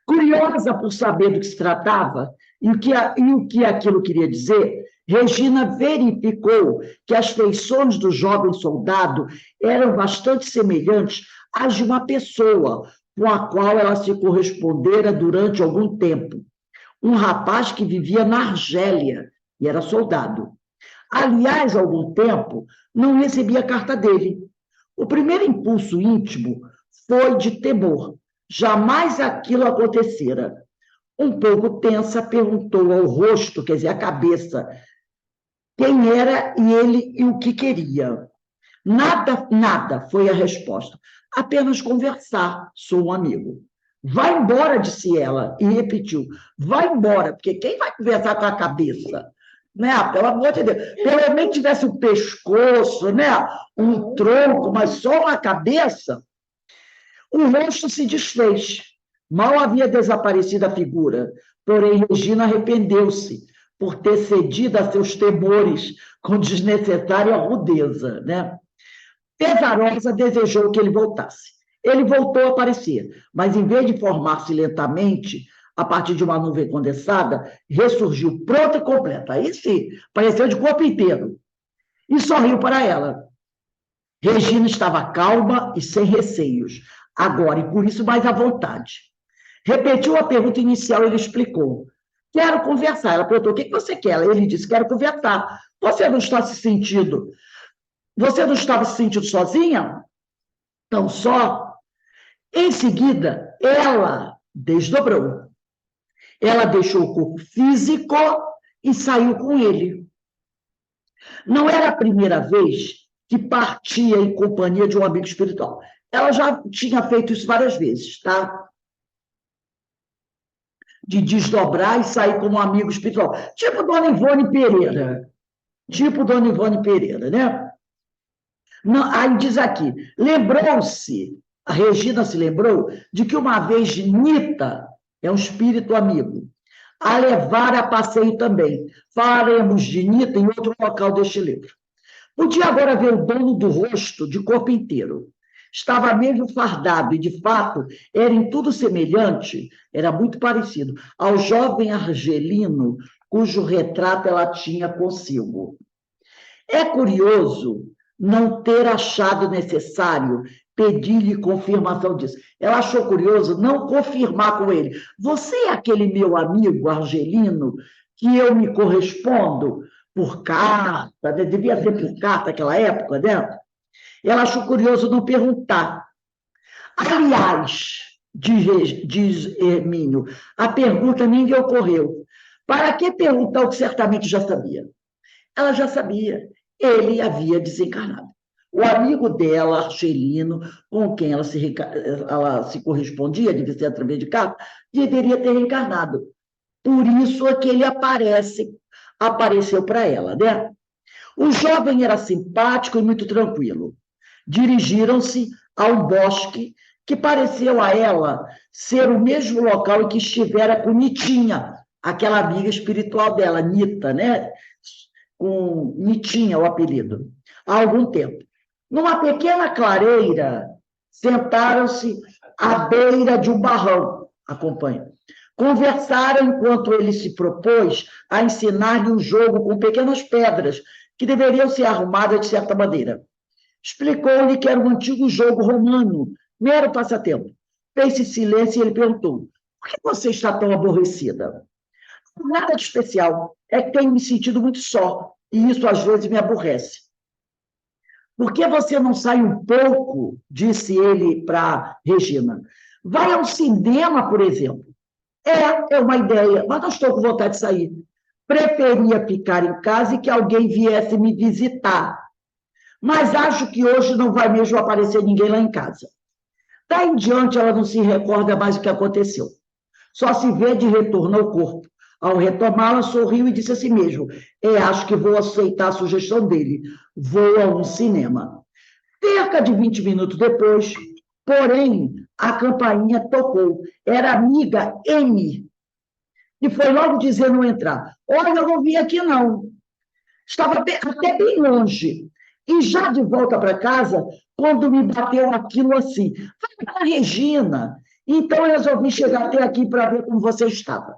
Curiosa por saber do que se tratava e o que aquilo queria dizer, Regina verificou que as feições do jovem soldado eram bastante semelhantes às de uma pessoa com a qual ela se correspondera durante algum tempo. Um rapaz que vivia na Argélia e era soldado. Aliás, há algum tempo, não recebia carta dele. O primeiro impulso íntimo foi de temor. Jamais aquilo acontecera. Um pouco tensa, perguntou ao rosto, quer dizer, à cabeça, quem era ele e o que queria. Nada foi a resposta. Apenas conversar, sou um amigo. Vai embora, disse ela, e repetiu, vai embora, porque quem vai conversar com a cabeça? Né? Pelo amor de Deus. Pelo menos tivesse um pescoço, né? Um tronco, mas só uma cabeça. O rosto se desfez. Mal havia desaparecido a figura, porém Regina arrependeu-se por ter cedido a seus temores com desnecessária rudeza, né? Pesarosa desejou que ele voltasse. Ele voltou a aparecer, mas em vez de formar-se lentamente, a partir de uma nuvem condensada, ressurgiu pronta e completa. Aí sim, apareceu de corpo inteiro. E sorriu para ela. Regina estava calma e sem receios, agora, e por isso mais à vontade. Repetiu a pergunta inicial e ele explicou. Quero conversar. Ela perguntou, o que você quer? Ele disse, quero conversar. Você não estava se sentindo sozinha? Tão só? Em seguida, ela desdobrou. Ela deixou o corpo físico e saiu com ele. Não era a primeira vez que partia em companhia de um amigo espiritual. Ela já tinha feito isso várias vezes, tá? De desdobrar e sair como um amigo espiritual. Tipo Dona Ivone Pereira. Né? Não, aí diz aqui, lembrou-se, a Regina se lembrou, de que uma vez Nita, é um espírito amigo, a levar a passeio também. Falaremos de Nita em outro local deste livro. Podia agora ver o dono do rosto de corpo inteiro. estava mesmo fardado, e, de fato, era em tudo semelhante, era muito parecido, ao jovem argelino cujo retrato ela tinha consigo. É curioso não ter achado necessário pedir-lhe confirmação disso. Ela achou curioso não confirmar com ele. Você é aquele meu amigo argelino que eu me correspondo por carta, devia ser por carta naquela época, né? Ela achou curioso não perguntar. Aliás, diz Hermínio, a pergunta nem lhe ocorreu. Para que perguntar o que certamente já sabia? Ela já sabia. Ele havia desencarnado. O amigo dela, Argelino, com quem ela se correspondia, devia ser através de carta, deveria ter reencarnado. Por isso é que ele apareceu para ela, né? O jovem era simpático e muito tranquilo. Dirigiram-se a um bosque que pareceu a ela ser o mesmo local em que estivera com Nitinha, aquela amiga espiritual dela, Nita, né? Com Nitinha, o apelido, há algum tempo. Numa pequena clareira, sentaram-se à beira de um barranco, acompanha. Conversaram enquanto ele se propôs a ensinar-lhe um jogo com pequenas pedras, que deveriam ser arrumadas de certa maneira. Explicou-lhe que era um antigo jogo romano, mero passatempo. Fez-se silêncio e ele perguntou: por que você está tão aborrecida? Nada de especial, é que tenho me sentido muito só, e isso às vezes me aborrece. Por que você não sai um pouco, disse ele para Regina. Vai ao cinema, por exemplo. É uma ideia, mas não estou com vontade de sair. Preferia ficar em casa e que alguém viesse me visitar. Mas acho que hoje não vai mesmo aparecer ninguém lá em casa. Daí em diante, ela não se recorda mais o que aconteceu. Só se vê de retorno ao corpo. Ao retomá-la, sorriu e disse a si mesmo: acho que vou aceitar a sugestão dele. Vou a um cinema. Cerca de 20 minutos depois, porém, a campainha tocou. Era a amiga M, e foi logo dizer não entrar. Olha, eu não vim aqui, não. Estava até bem longe. E já de volta para casa, quando me bateu aquilo assim, vai para a Regina. Então, eu resolvi chegar até aqui para ver como você estava.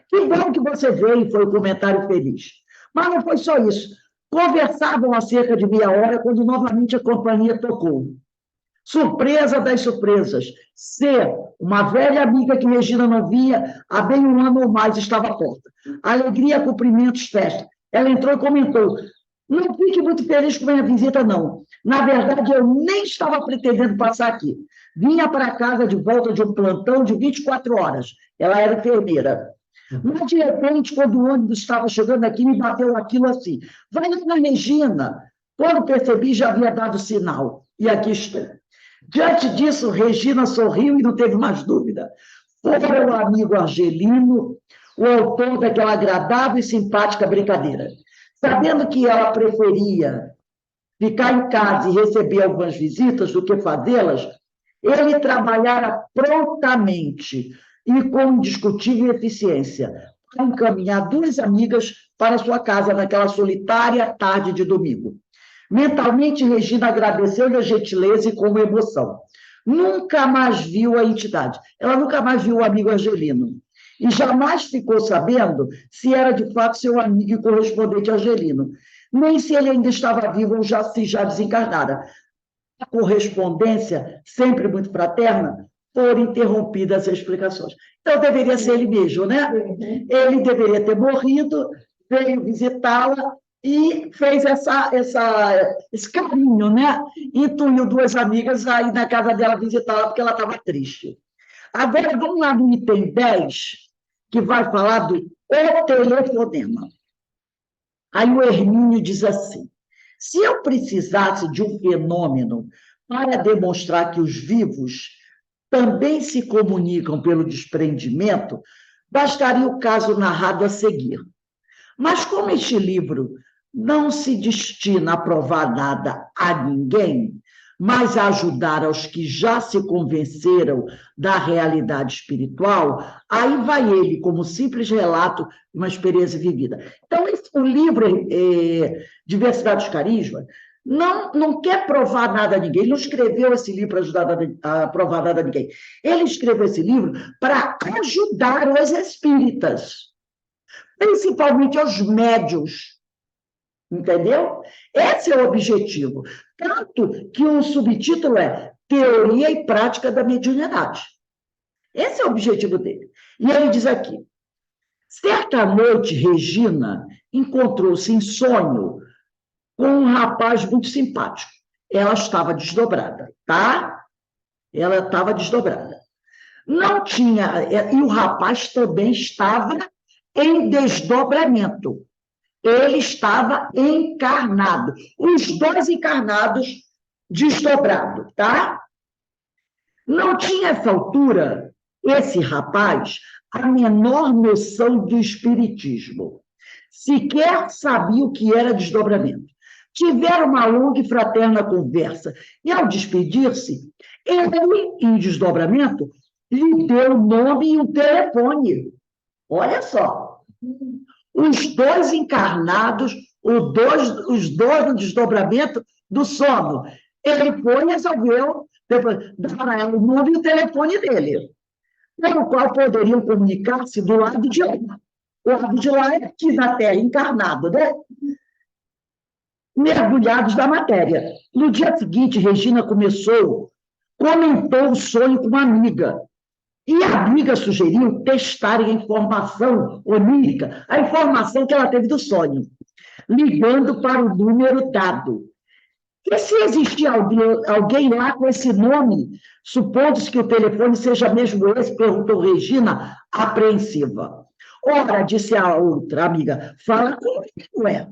Que bom que você veio, foi o comentário feliz. Mas não foi só isso. Conversavam há cerca de meia hora quando novamente a companhia tocou. Surpresa das surpresas. Ser uma velha amiga que Regina não via há bem um ano ou mais estava à porta. Alegria, cumprimentos, festa. Ela entrou e comentou: não fique muito feliz com a minha visita, não. Na verdade, eu nem estava pretendendo passar aqui. Vinha para casa de volta de um plantão de 24 horas. Ela era enfermeira. Mas, de repente, quando o ônibus estava chegando aqui, me bateu aquilo assim: vai lá na Regina. Quando percebi, já havia dado sinal. E aqui estou. Diante disso, Regina sorriu e não teve mais dúvida. Fora o amigo argelino, o autor daquela agradável e simpática brincadeira. Sabendo que ela preferia ficar em casa e receber algumas visitas do que fazê-las, ele trabalhara prontamente e com indiscutível eficiência para encaminhar duas amigas para sua casa naquela solitária tarde de domingo. Mentalmente, Regina agradeceu-lhe a gentileza e com emoção. Nunca mais viu a entidade. Ela nunca mais viu o amigo argelino. E jamais ficou sabendo se era de fato seu amigo e correspondente argelino, nem se ele ainda estava vivo ou já desencarnara. A correspondência, sempre muito fraterna, foram interrompidas as explicações. Então, deveria ser ele mesmo, né? Ele deveria ter morrido, veio visitá-la e fez esse caminho, né? Intuiu duas amigas a ir na casa dela visitá-la porque ela estava triste. Agora, vamos lá no item 10, que vai falar do telefonema. Aí o Hermínio diz assim: se eu precisasse de um fenômeno para demonstrar que os vivos também se comunicam pelo desprendimento, bastaria o caso narrado a seguir. Mas como este livro não se destina a provar nada a ninguém, mas a ajudar aos que já se convenceram da realidade espiritual, aí vai ele, como simples relato de uma experiência vivida. Então, o livro Diversidade dos Carismas não quer provar nada a ninguém, ele não escreveu esse livro para ajudar a provar nada a ninguém. Ele escreveu esse livro para ajudar os espíritas, principalmente os médiuns, entendeu? Esse é o objetivo. Tanto que o subtítulo é Teoria e Prática da Mediunidade. Esse é o objetivo dele. E ele diz aqui, certa noite, Regina encontrou-se em sonho com um rapaz muito simpático. Ela estava desdobrada, tá? Ela estava desdobrada. Não tinha... E o rapaz também estava em desdobramento. Ele estava encarnado. Os dois encarnados desdobrados, tá? Não tinha, essa altura, esse rapaz, a menor noção do espiritismo. Sequer sabia o que era desdobramento. Tiveram uma longa e fraterna conversa. E, ao despedir-se, ele, em desdobramento, lhe deu o nome e o telefone. Olha só. Os dois encarnados, os dois no desdobramento do sono. Ele foi e resolveu dar para ela o nome e o telefone dele, pelo qual poderiam comunicar-se do lado de lá. O lado de lá é aqui na Terra, encarnado, né? Mergulhados na matéria. No dia seguinte, Regina comentou o sonho com uma amiga. E a amiga sugeriu testarem a informação onírica, a informação que ela teve do sonho, ligando para o número dado. E se existia alguém lá com esse nome, supondo-se que o telefone seja mesmo esse, perguntou Regina, apreensiva. Ora, disse a outra amiga, fala como é.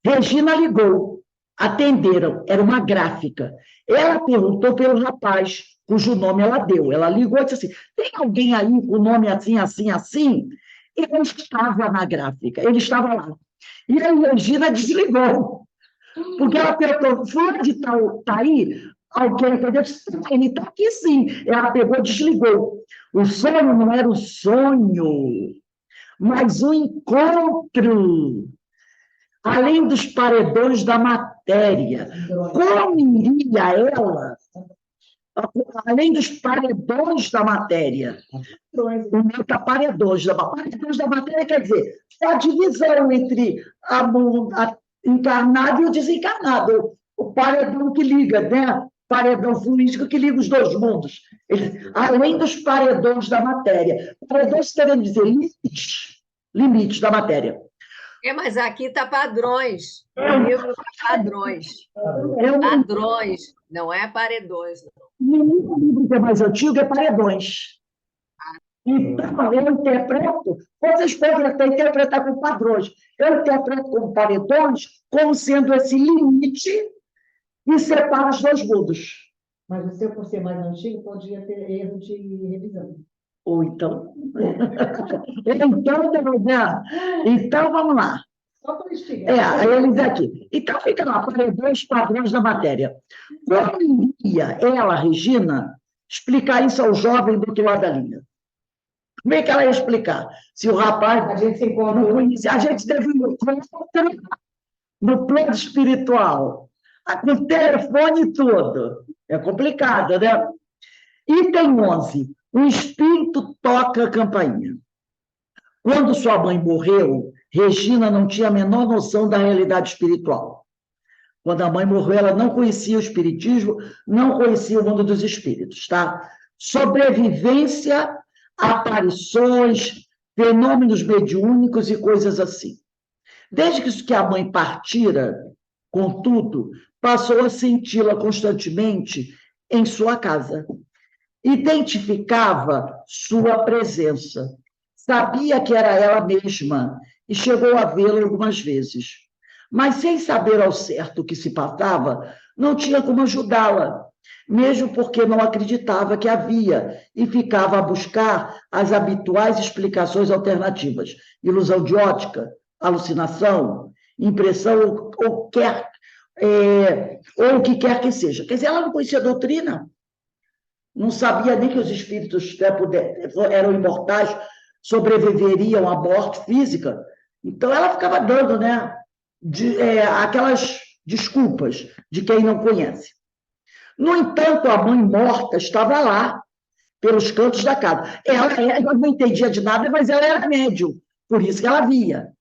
Regina ligou, atenderam, era uma gráfica. Ela perguntou pelo rapaz, cujo nome ela deu. Ela ligou e disse assim, tem alguém aí com o nome assim, assim, assim? Ele estava na gráfica, ele estava lá. E a Regina desligou, porque ela perguntou, fulano de tal, está aí? Alguém entendeu? Ele está aqui sim. Ela pegou e desligou. O sonho não era o sonho, mas o encontro. Além dos paredões da matéria. Como iria ela, além dos paredões da matéria? O meu está paredões da matéria, quer dizer, a divisão entre a encarnado e o desencarnado. O paredão que liga, né? Paredão fluídico que liga os dois mundos. Além dos paredões da matéria. Paredões querem dizer limites da matéria. Mas aqui está padrões. O livro está padrões. Padrões, não é paredões. No único livro que é mais antigo é paredões. Então, eu interpreto, vocês podem até interpretar com padrões. Eu interpreto como paredões, como sendo esse limite que separa os dois mundos. Mas o seu, por ser mais antigo, podia ter erro de revisão. Ou então... Então, vamos lá. Só para explicar. Aí ele diz aqui. Então, fica lá, paredões, padrões da matéria. Como iria ela, Regina, explicar isso ao jovem do outro lado da linha? Como é que ela ia explicar? Se o rapaz... A gente se encontra... A gente teve um encontro no plano espiritual, com o telefone e tudo. É complicado, né? Item 11. O espírito toca a campainha. Quando sua mãe morreu, Regina não tinha a menor noção da realidade espiritual. Quando a mãe morreu, ela não conhecia o espiritismo, não conhecia o mundo dos espíritos, tá? Sobrevivência, aparições, fenômenos mediúnicos e coisas assim. Desde que a mãe partira, contudo, passou a senti-la constantemente em sua casa. Identificava sua presença. Sabia que era ela mesma e chegou a vê-la algumas vezes. Mas, sem saber ao certo o que se passava, não tinha como ajudá-la, mesmo porque não acreditava que havia e ficava a buscar as habituais explicações alternativas. Ilusão de ótica, alucinação, impressão ou o que quer que seja. Quer dizer, ela não conhecia a doutrina, não sabia nem que os espíritos eram imortais, sobreviveriam à morte física. Então, ela ficava dando, né, aquelas desculpas de quem não conhece. No entanto, a mãe morta estava lá, pelos cantos da casa. Ela não entendia de nada, mas ela era médium, por isso que ela via.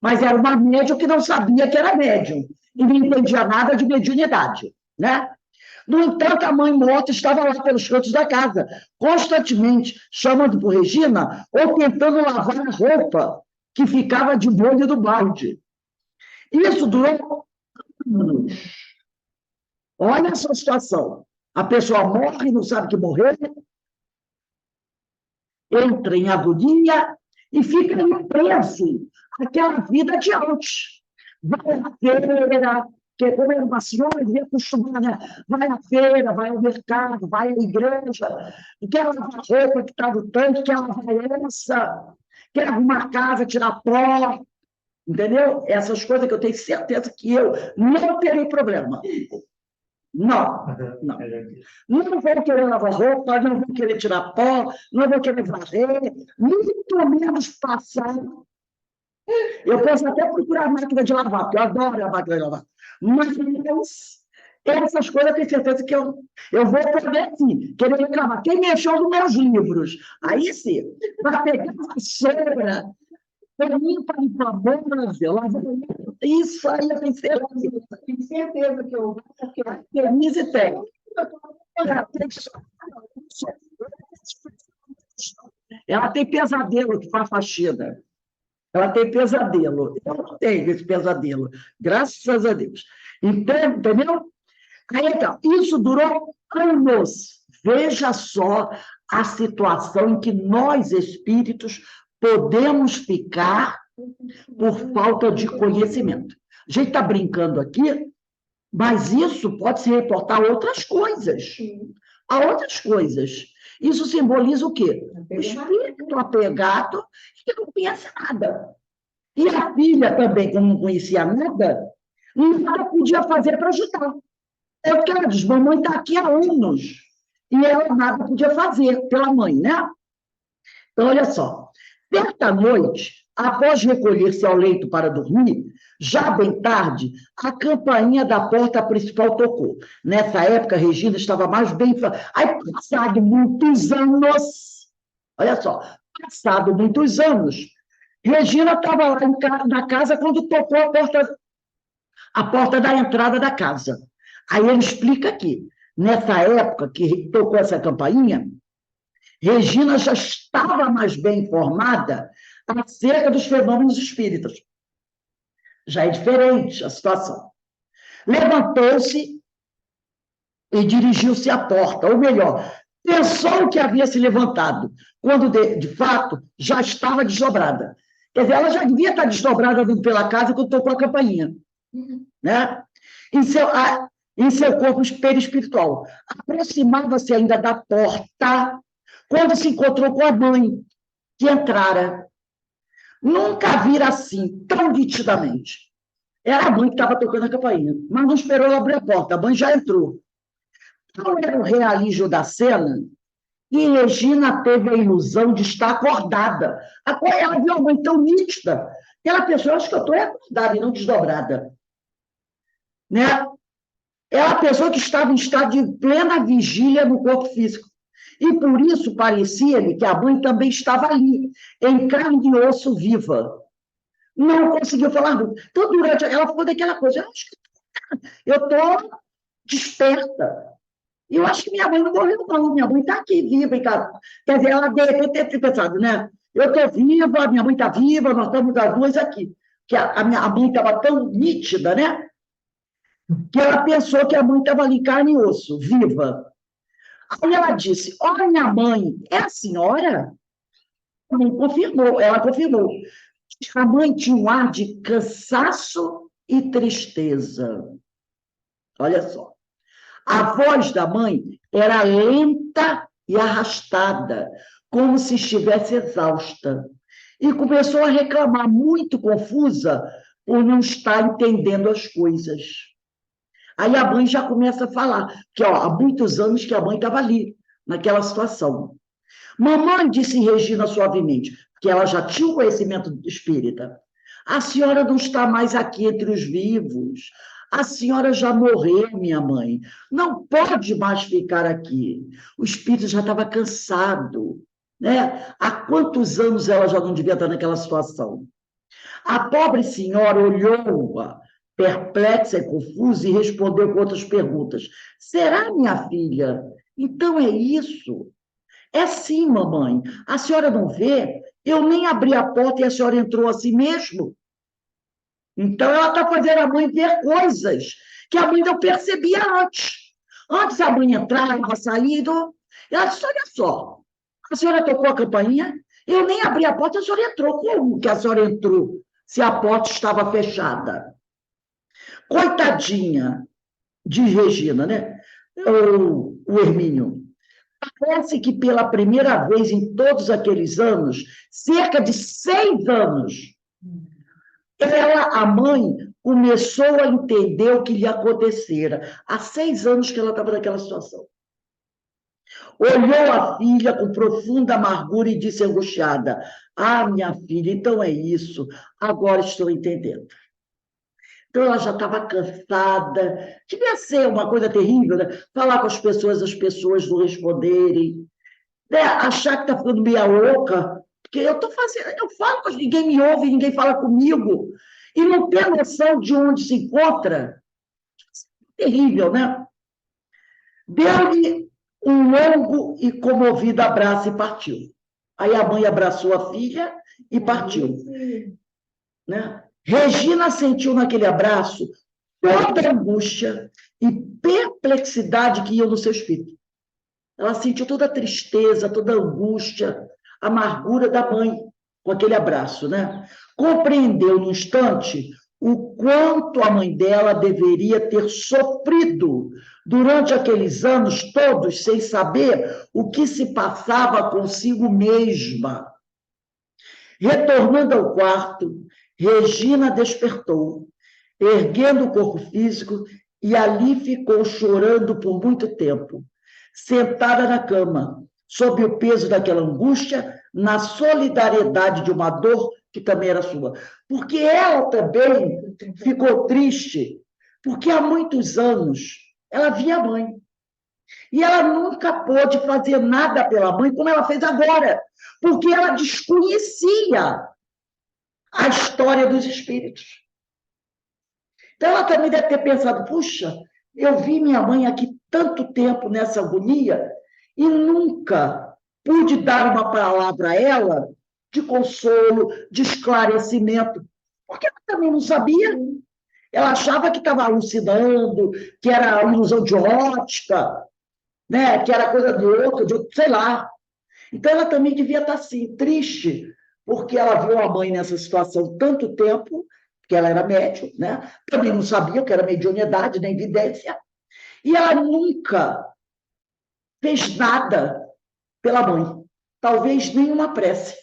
Mas era uma médium que não sabia que era médium, e não entendia nada de mediunidade, né? No entanto, a mãe morta estava lá pelos cantos da casa, constantemente chamando por Regina ou tentando lavar a roupa que ficava de molho do balde. Isso durou anos. Olha essa situação. A pessoa morre, não sabe que morreu, entra em agonia e fica preso àquela vida de antes. Vai à feira, que como era uma senhora, devia acostumar, né? Vai à feira, vai ao mercado, vai à igreja, quer lavar a roupa que está no tanque, quer lavar essa, quer arrumar a casa, tirar pó, entendeu? Essas coisas que eu tenho certeza que eu não terei problema. Não, não. Não vou querer lavar roupa, não vou querer tirar pó, não vou querer varrer, muito menos passar. Eu posso até procurar a máquina de lavar, porque eu adoro a máquina de lavar. Mas essas coisas eu tenho certeza que eu vou poder, sim, querer reclamar. Quem mexeu nos meus livros? Aí sim, para pegar a sombra, para mim, para inflamóvel, isso aí eu tenho certeza. Tenho certeza que eu vou, porque a Denise tem. Ela tem pesadelo que faz faxina. Ela tem pesadelo. Eu não tenho esse pesadelo, graças a Deus. Entendeu? Aí, então, isso durou anos. Veja só a situação em que nós, espíritos, podemos ficar por falta de conhecimento. A gente está brincando aqui, mas isso pode se reportar a outras coisas. A outras coisas. Isso simboliza o quê? O espírito apegado que não conhece nada. E a filha também, que não conhecia nada podia fazer para ajudar. É o que ela diz, mamãe está aqui há anos. E ela nada podia fazer pela mãe, né? Então, olha só. Certa noite, após recolher-se ao leito para dormir, já bem tarde, a campainha da porta principal tocou. Nessa época, Regina estava mais bem... Aí, passado muitos anos, olha só, passado muitos anos, Regina estava lá na casa quando tocou a porta da entrada da casa. Aí ele explica aqui, nessa época que tocou essa campainha, Regina já estava mais bem informada acerca dos fenômenos espíritas. Já é diferente a situação. Levantou-se e dirigiu-se à porta, ou melhor, pensou que havia se levantado, quando, de fato, já estava desdobrada. Quer dizer, ela já devia estar desdobrada pela casa quando tocou a campainha. Né? Em seu corpo perispiritual. Aproximava-se ainda da porta quando se encontrou com a mãe, que entrara. Nunca vira assim, tão nitidamente. Era a mãe que estava tocando a campainha, mas não esperou ela abrir a porta, a mãe já entrou. Qual era o realismo da cena? E Regina teve a ilusão de estar acordada. Ela viu a mãe tão nítida, que ela pensou, acho que eu estou acordada e não desdobrada. Né? Ela pensou que estava em estado de plena vigília no corpo físico. E por isso parecia-lhe que a mãe também estava ali, em carne e osso viva. Não conseguiu falar muito. Então, ela falou daquela coisa, eu estou desperta. E eu acho que minha mãe não morreu, não. Minha mãe está aqui, viva em casa. Quer dizer, ela deve ter pensado, né? Eu estou viva, minha mãe está viva, nós estamos as duas aqui. Que a mãe estava tão nítida, né? Que ela pensou que a mãe estava ali, carne e osso, viva. Aí ela disse, olha, minha mãe, é a senhora? Ela confirmou. A mãe tinha um ar de cansaço e tristeza. Olha só. A voz da mãe era lenta e arrastada, como se estivesse exausta. E começou a reclamar, muito confusa, por não estar entendendo as coisas. Aí a mãe já começa a falar, que há muitos anos que a mãe estava ali, naquela situação. Mamãe, disse Regina suavemente, porque ela já tinha o conhecimento espírita, a senhora não está mais aqui entre os vivos. a senhora já morreu, minha mãe, não pode mais ficar aqui. O espírito já estava cansado, né? Há quantos anos ela já não devia estar naquela situação? A pobre senhora olhou-a, perplexa e confusa, e respondeu com outras perguntas. Será, minha filha? Então é isso? É sim, mamãe. A senhora não vê? Eu nem abri a porta e a senhora entrou assim mesmo. Então ela está fazendo a mãe ver coisas que a mãe não percebia antes. Antes a mãe entrava, saída, ela disse, olha só, a senhora tocou a campainha, eu nem abri a porta, a senhora entrou. Como que a senhora entrou se a porta estava fechada? Coitadinha de Regina, né? O Hermínio. Parece que pela primeira vez em todos aqueles anos, cerca de 6 anos, ela, a mãe, começou a entender o que lhe acontecera. Há 6 anos que ela estava naquela situação. Olhou a filha com profunda amargura e disse angustiada, ah, minha filha, então é isso, agora estou entendendo. Então ela já estava cansada, devia ser uma coisa terrível, né? Falar com as pessoas não responderem, né? Achar que está ficando meia louca, porque eu falo, mas ninguém me ouve, ninguém fala comigo, e não ter noção de onde se encontra. Terrível, né? Deu-lhe um longo e comovido abraço e partiu. Aí a mãe abraçou a filha e partiu. Né? Regina sentiu naquele abraço toda a angústia e perplexidade que iam no seu espírito. Ela sentiu toda a tristeza, toda a angústia, a amargura da mãe com aquele abraço, né? Compreendeu no instante o quanto a mãe dela deveria ter sofrido durante aqueles anos todos sem saber o que se passava consigo mesma. Retornando ao quarto, Regina despertou, erguendo o corpo físico, e ali ficou chorando por muito tempo, sentada na cama, sob o peso daquela angústia, na solidariedade de uma dor que também era sua. Porque ela também ficou triste, porque há muitos anos ela via a mãe. E ela nunca pôde fazer nada pela mãe como ela fez agora, porque ela desconhecia a história dos espíritos. Então, ela também deve ter pensado, puxa, eu vi minha mãe aqui tanto tempo nessa agonia e nunca pude dar uma palavra a ela de consolo, de esclarecimento, porque ela também não sabia. Ela achava que estava alucinando, que era ilusão de ótica, né? Que era coisa de outro, sei lá. Então, ela também devia estar assim, triste, porque ela viu a mãe nessa situação tanto tempo, que ela era médium, né? Também não sabia o que era mediunidade, nem vidência, e ela nunca fez nada pela mãe, talvez nenhuma prece.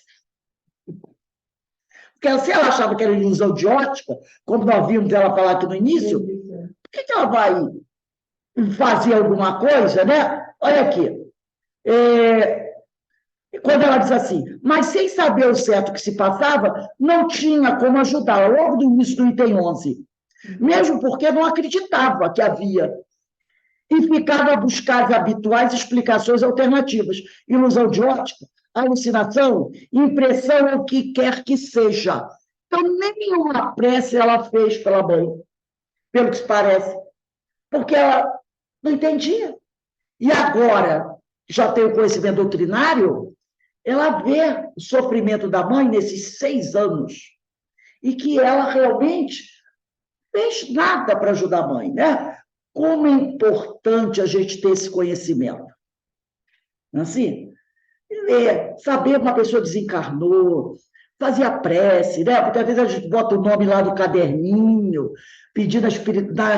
Porque se ela achava que era ilusão de ótica, como nós vimos ela falar aqui no início, por que ela vai fazer alguma coisa, né? Olha aqui. Quando ela diz assim, mas sem saber o certo que se passava, não tinha como ajudá-la, logo no início do item 11. Mesmo porque não acreditava que havia. E ficava a buscar as habituais explicações alternativas. Ilusão de ótica, alucinação, impressão, o que quer que seja. Então, nenhuma prece ela fez pela mãe, pelo que se parece, porque ela não entendia. E agora, já tem o conhecimento doutrinário, ela vê o sofrimento da mãe nesses 6 anos e que ela realmente fez nada para ajudar a mãe, né? Como é importante a gente ter esse conhecimento. Assim, saber uma pessoa desencarnou, fazer a prece, né? Porque às vezes a gente bota o nome lá do caderninho, pedindo na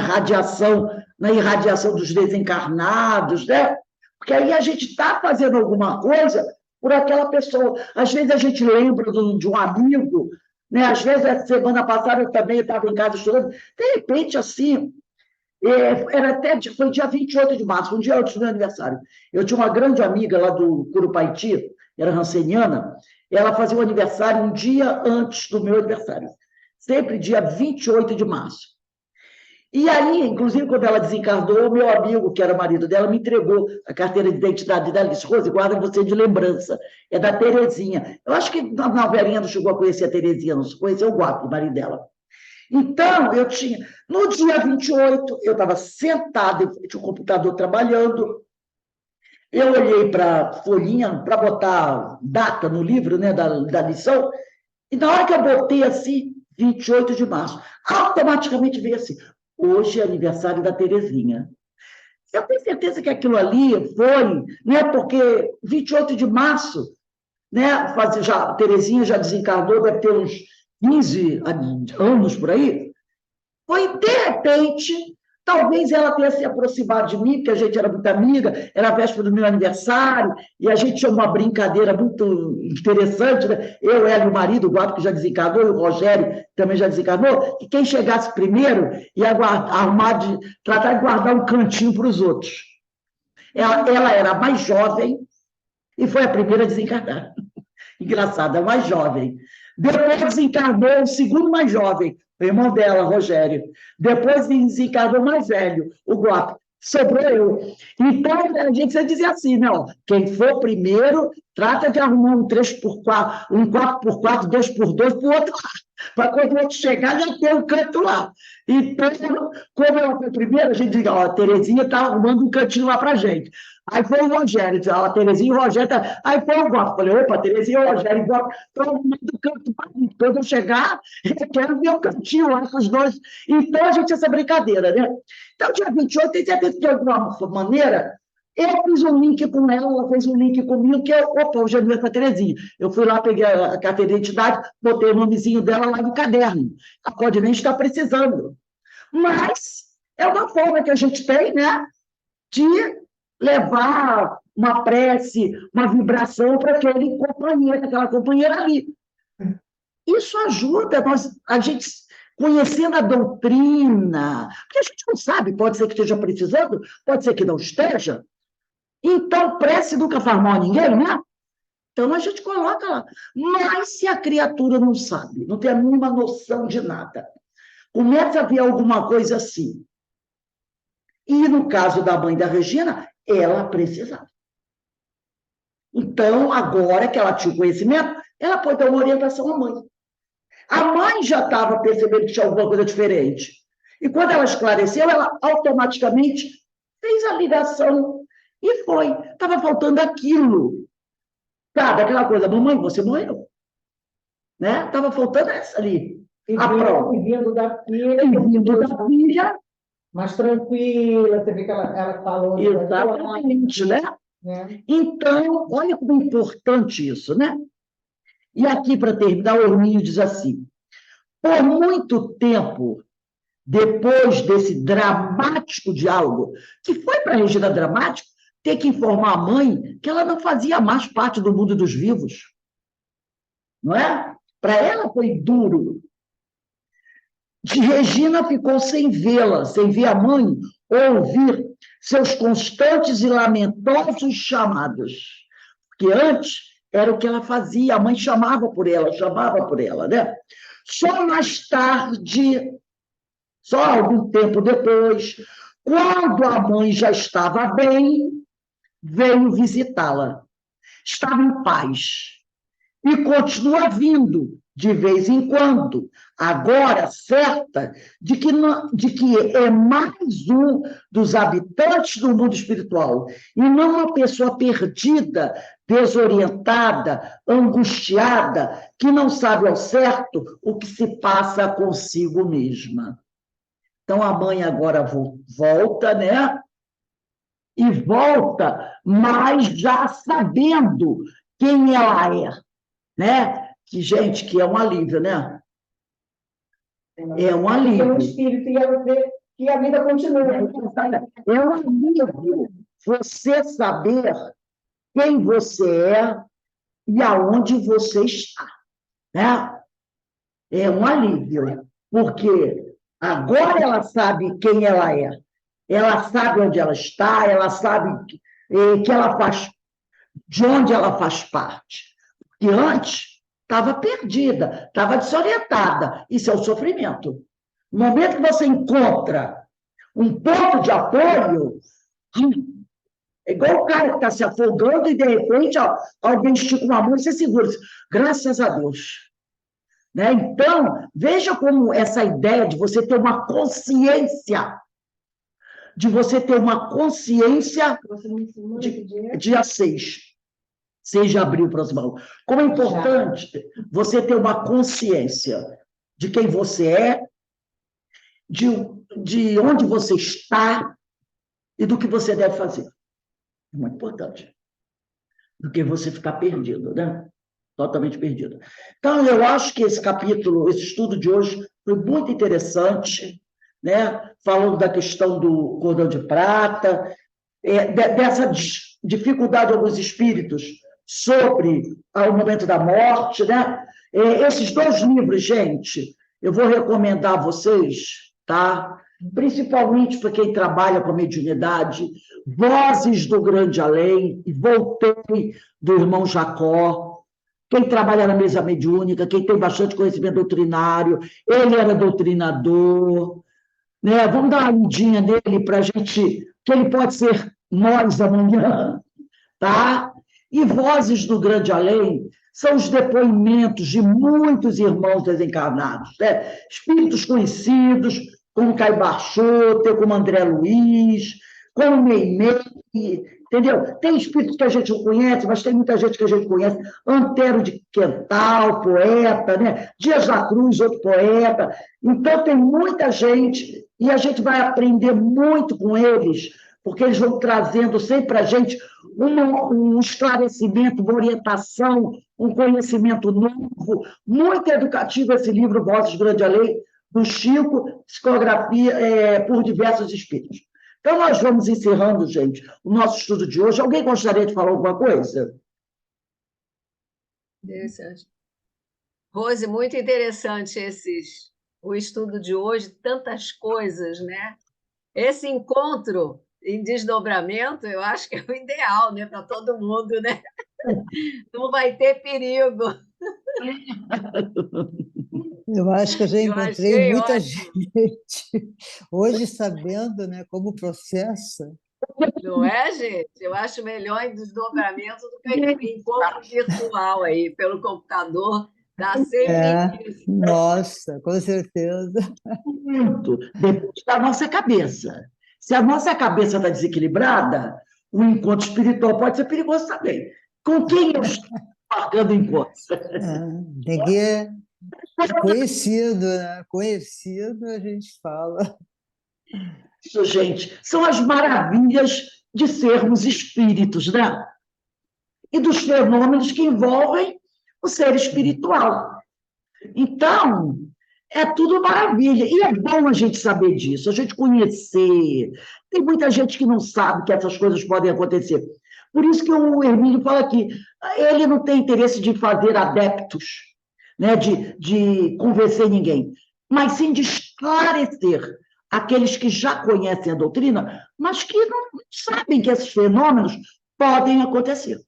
irradiação dos desencarnados, né? Porque aí a gente está fazendo alguma coisa por aquela pessoa. Às vezes a gente lembra de um amigo, né? Às vezes, a semana passada eu também estava em casa chorando, de repente, assim, foi dia 28 de março, um dia antes do meu aniversário. Eu tinha uma grande amiga lá do Curupaiti, era ranceniana, ela fazia o aniversário um dia antes do meu aniversário, sempre dia 28 de março. E aí, inclusive, quando ela desencarnou, o meu amigo, que era o marido dela, me entregou a carteira de identidade dela e disse: Rose, guarda você de lembrança. É da Terezinha. Eu acho que a Verinha não chegou a conhecer a Terezinha, não conheceu o Guapo, o marido dela. Então, eu tinha. No dia 28, eu estava sentada, eu tinha o computador trabalhando. Eu olhei para a folhinha para botar data no livro, né, da lição, e na hora que eu botei assim, 28 de março, automaticamente veio assim: hoje é aniversário da Terezinha. Eu tenho certeza que aquilo ali foi, né, porque 28 de março, né, a Terezinha já desencarnou, deve ter uns 15 anos por aí. Foi, de repente, talvez ela tenha se aproximado de mim, porque a gente era muito amiga, era a véspera do meu aniversário, e a gente tinha uma brincadeira muito interessante, né? Eu, ela e o marido, o Guapo, que já desencarnou, e o Rogério também já desencarnou, que quem chegasse primeiro ia tratar de guardar um cantinho para os outros. Ela era mais jovem e foi a primeira a desencarnar. Engraçada, a mais jovem. Depois desencarnou o segundo mais jovem, o irmão dela, Rogério. Depois desencarnou o mais velho, o Guapo. Sobrou eu. Então, a gente sempre dizia assim, né? Ó, quem for primeiro, trata de arrumar um 3x4, um 4x4, 2x2 para o outro lá. Para quando o outro chegar, já ter um canto lá. Então, como ela foi primeiro, a gente diz: ó, a Terezinha está arrumando um cantinho lá para a gente. Aí foi o Rogério, a Terezinha e o Rogério. Aí foi o Guapo. Falei: opa, Terezinha e o Rogério, Guapo, estão arrumando o canto para mim. Quando eu chegar, eu quero ver o cantinho lá com os dois. Então, a gente, essa brincadeira, né? Então, dia 28, tem certeza que, de alguma maneira, eu fiz um link com ela fez um link comigo, que opa, hoje é aniversário da Terezinha. Eu fui lá, peguei a carteira de identidade, botei o nomezinho dela lá no caderno. Ela pode nem estar precisando. Mas é uma forma que a gente tem, né, de levar uma prece, uma vibração para aquela companheira ali. Isso ajuda a gente conhecendo a doutrina, porque a gente não sabe, pode ser que esteja precisando, pode ser que não esteja. Então, prece nunca faz mal a ninguém, né? Então, a gente coloca lá. Mas se a criatura não sabe, não tem a mínima noção de nada, começa a ver alguma coisa assim. E no caso da mãe da Regina, ela precisava. Então, agora que ela tinha o conhecimento, ela pode dar uma orientação à mãe. A mãe já estava percebendo que tinha alguma coisa diferente. E quando ela esclareceu, ela automaticamente fez a ligação e foi. Estava faltando aquilo. Sabe, aquela coisa: mamãe, você morreu. Né? Estava faltando essa ali. A prova. E vindo da filha. E vindo da filha. Mais tranquila, você vê que ela falou. Exatamente, né? Né? Então, olha como é importante isso, né? E aqui, para terminar, o Orminho diz assim: por muito tempo, depois desse dramático diálogo, que foi para a Regina dramático, ter que informar a mãe que ela não fazia mais parte do mundo dos vivos. Não é? Para ela foi duro. Regina ficou sem vê-la, sem ver a mãe, ouvir seus constantes e lamentosos chamados. Porque antes era o que ela fazia, a mãe chamava por ela, né? Só mais tarde, só algum tempo depois, quando a mãe já estava bem, veio visitá-la. Estava em paz. E continua vindo, de vez em quando, agora certa de que é mais um dos habitantes do mundo espiritual, e não uma pessoa perdida, desorientada, angustiada, que não sabe ao certo o que se passa consigo mesma. Então, a mãe agora volta, né? E volta, mas já sabendo quem ela é, né? Que, gente, que é um alívio, né? É um alívio. O espírito ia ver que a vida continua. É um alívio você saber quem você é e aonde você está, né? É um alívio, porque agora ela sabe quem ela é, ela sabe onde ela está, ela sabe que ela faz, de onde ela faz parte. Porque antes estava perdida, estava desorientada. Isso é o sofrimento. No momento que você encontra um ponto de apoio, é igual o cara que está se afogando e, de repente, ó, alguém estica uma mão e você segura. Graças a Deus. Né? Então, veja como essa ideia de você ter uma consciência, dia 6 de abril, próximo. Como é importante você ter uma consciência de quem você é, de onde você está e do que você deve fazer. É muito importante. Do que você ficar perdido, né? Totalmente perdido. Então, eu acho que esse capítulo, esse estudo de hoje foi muito interessante, né? Falando da questão do cordão de prata, dessa dificuldade de alguns espíritos sobre o momento da morte, né? Esses 2 livros, gente, eu vou recomendar a vocês, tá? Principalmente para quem trabalha com a mediunidade, Vozes do Grande Além, e Voltei, do irmão Jacó, quem trabalha na mesa mediúnica, quem tem bastante conhecimento doutrinário, ele era doutrinador, né? Vamos dar uma lidinha nele para a gente, que ele pode ser nós amanhã, tá? E Vozes do Grande Além são os depoimentos de muitos irmãos desencarnados, né? Espíritos conhecidos, como Caibar Choter, como André Luiz, como Meimei, entendeu? Tem espíritos que a gente não conhece, mas tem muita gente que a gente conhece. Antero de Quental, poeta, né? Dias da Cruz, outro poeta. Então, tem muita gente, e a gente vai aprender muito com eles, porque eles vão trazendo sempre para a gente um esclarecimento, uma orientação, um conhecimento novo. Muito educativo esse livro, Vozes do Grande Além, do Chico, psicografia por diversos espíritos. Então, nós vamos encerrando, gente, o nosso estudo de hoje. Alguém gostaria de falar alguma coisa? Interessante. Rose, muito interessante o estudo de hoje, tantas coisas, né? Esse encontro em desdobramento, eu acho que é o ideal, né, para todo mundo, né? Não vai ter perigo. Eu acho que eu já Eu encontrei achei muita ótimo. gente hoje sabendo, né, como processa. Não é, gente? Eu acho melhor em desdobramento do que em encontro virtual aí, pelo computador. Dá sempre isso. Nossa, com certeza. Muito. Depende da nossa cabeça. Se a nossa cabeça está desequilibrada, o encontro espiritual pode ser perigoso também. Com quem eu estou marcando encontro? Tem que é conhecido, né? Conhecido a gente fala. Isso, gente, são as maravilhas de sermos espíritos, né? E dos fenômenos que envolvem o ser espiritual. Então, é tudo maravilha. E é bom a gente saber disso, a gente conhecer. Tem muita gente que não sabe que essas coisas podem acontecer. Por isso que o Hermínio fala aqui, ele não tem interesse de fazer adeptos, né, de convencer ninguém, mas sim de esclarecer aqueles que já conhecem a doutrina, mas que não sabem que esses fenômenos podem acontecer,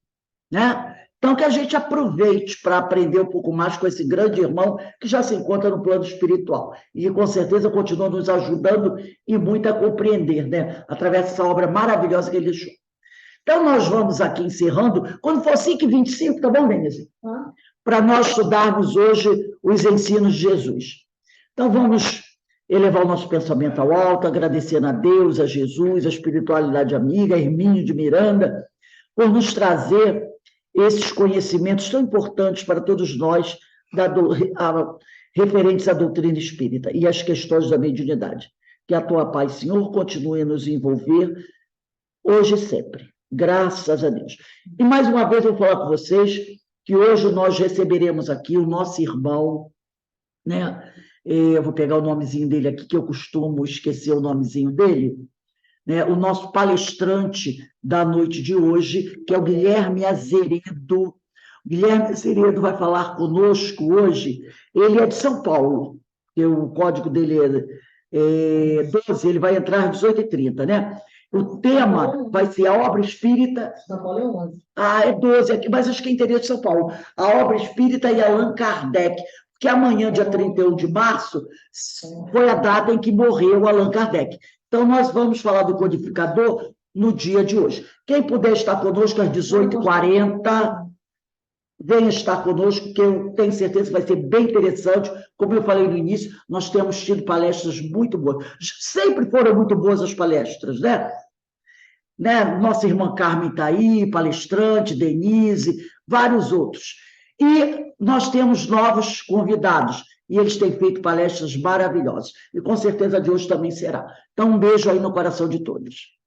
né? Então, que a gente aproveite para aprender um pouco mais com esse grande irmão que já se encontra no plano espiritual e que, com certeza, continua nos ajudando e muito a compreender, né? Através dessa obra maravilhosa que ele deixou. Então, nós vamos aqui encerrando, quando for 5h25, tá bom, Denise? Para nós estudarmos hoje os ensinos de Jesus. Então, vamos elevar o nosso pensamento ao alto, agradecendo a Deus, a Jesus, a espiritualidade amiga, a Hermínio de Miranda, por nos trazer esses conhecimentos tão importantes para todos nós, referentes à doutrina espírita e às questões da mediunidade. Que a tua paz, Senhor, continue a nos envolver hoje e sempre. Graças a Deus. E mais uma vez eu vou falar com vocês que hoje nós receberemos aqui o nosso irmão, né? Eu vou pegar o nomezinho dele aqui, que eu costumo esquecer o nomezinho dele, né? O nosso palestrante da noite de hoje, que é o Guilherme Azeredo. O Guilherme Azeredo vai falar conosco hoje. Ele é de São Paulo, o código dele é 12, ele vai entrar às 18h30, né? O tema vai ser a obra espírita. São Paulo é 11. É 12 aqui, mas acho que é interior de São Paulo. A obra espírita e Allan Kardec. que amanhã, dia 31 de março, foi a data em que morreu Allan Kardec. Então, nós vamos falar do codificador no dia de hoje. Quem puder estar conosco às 18h40, venha estar conosco, que eu tenho certeza que vai ser bem interessante. Como eu falei no início, nós temos tido palestras muito boas. Sempre foram muito boas as palestras, né? Nossa irmã Carmen está aí, palestrante, Denise, vários outros. E nós temos novos convidados, e eles têm feito palestras maravilhosas. E com certeza de hoje também será. Então, um beijo aí no coração de todos.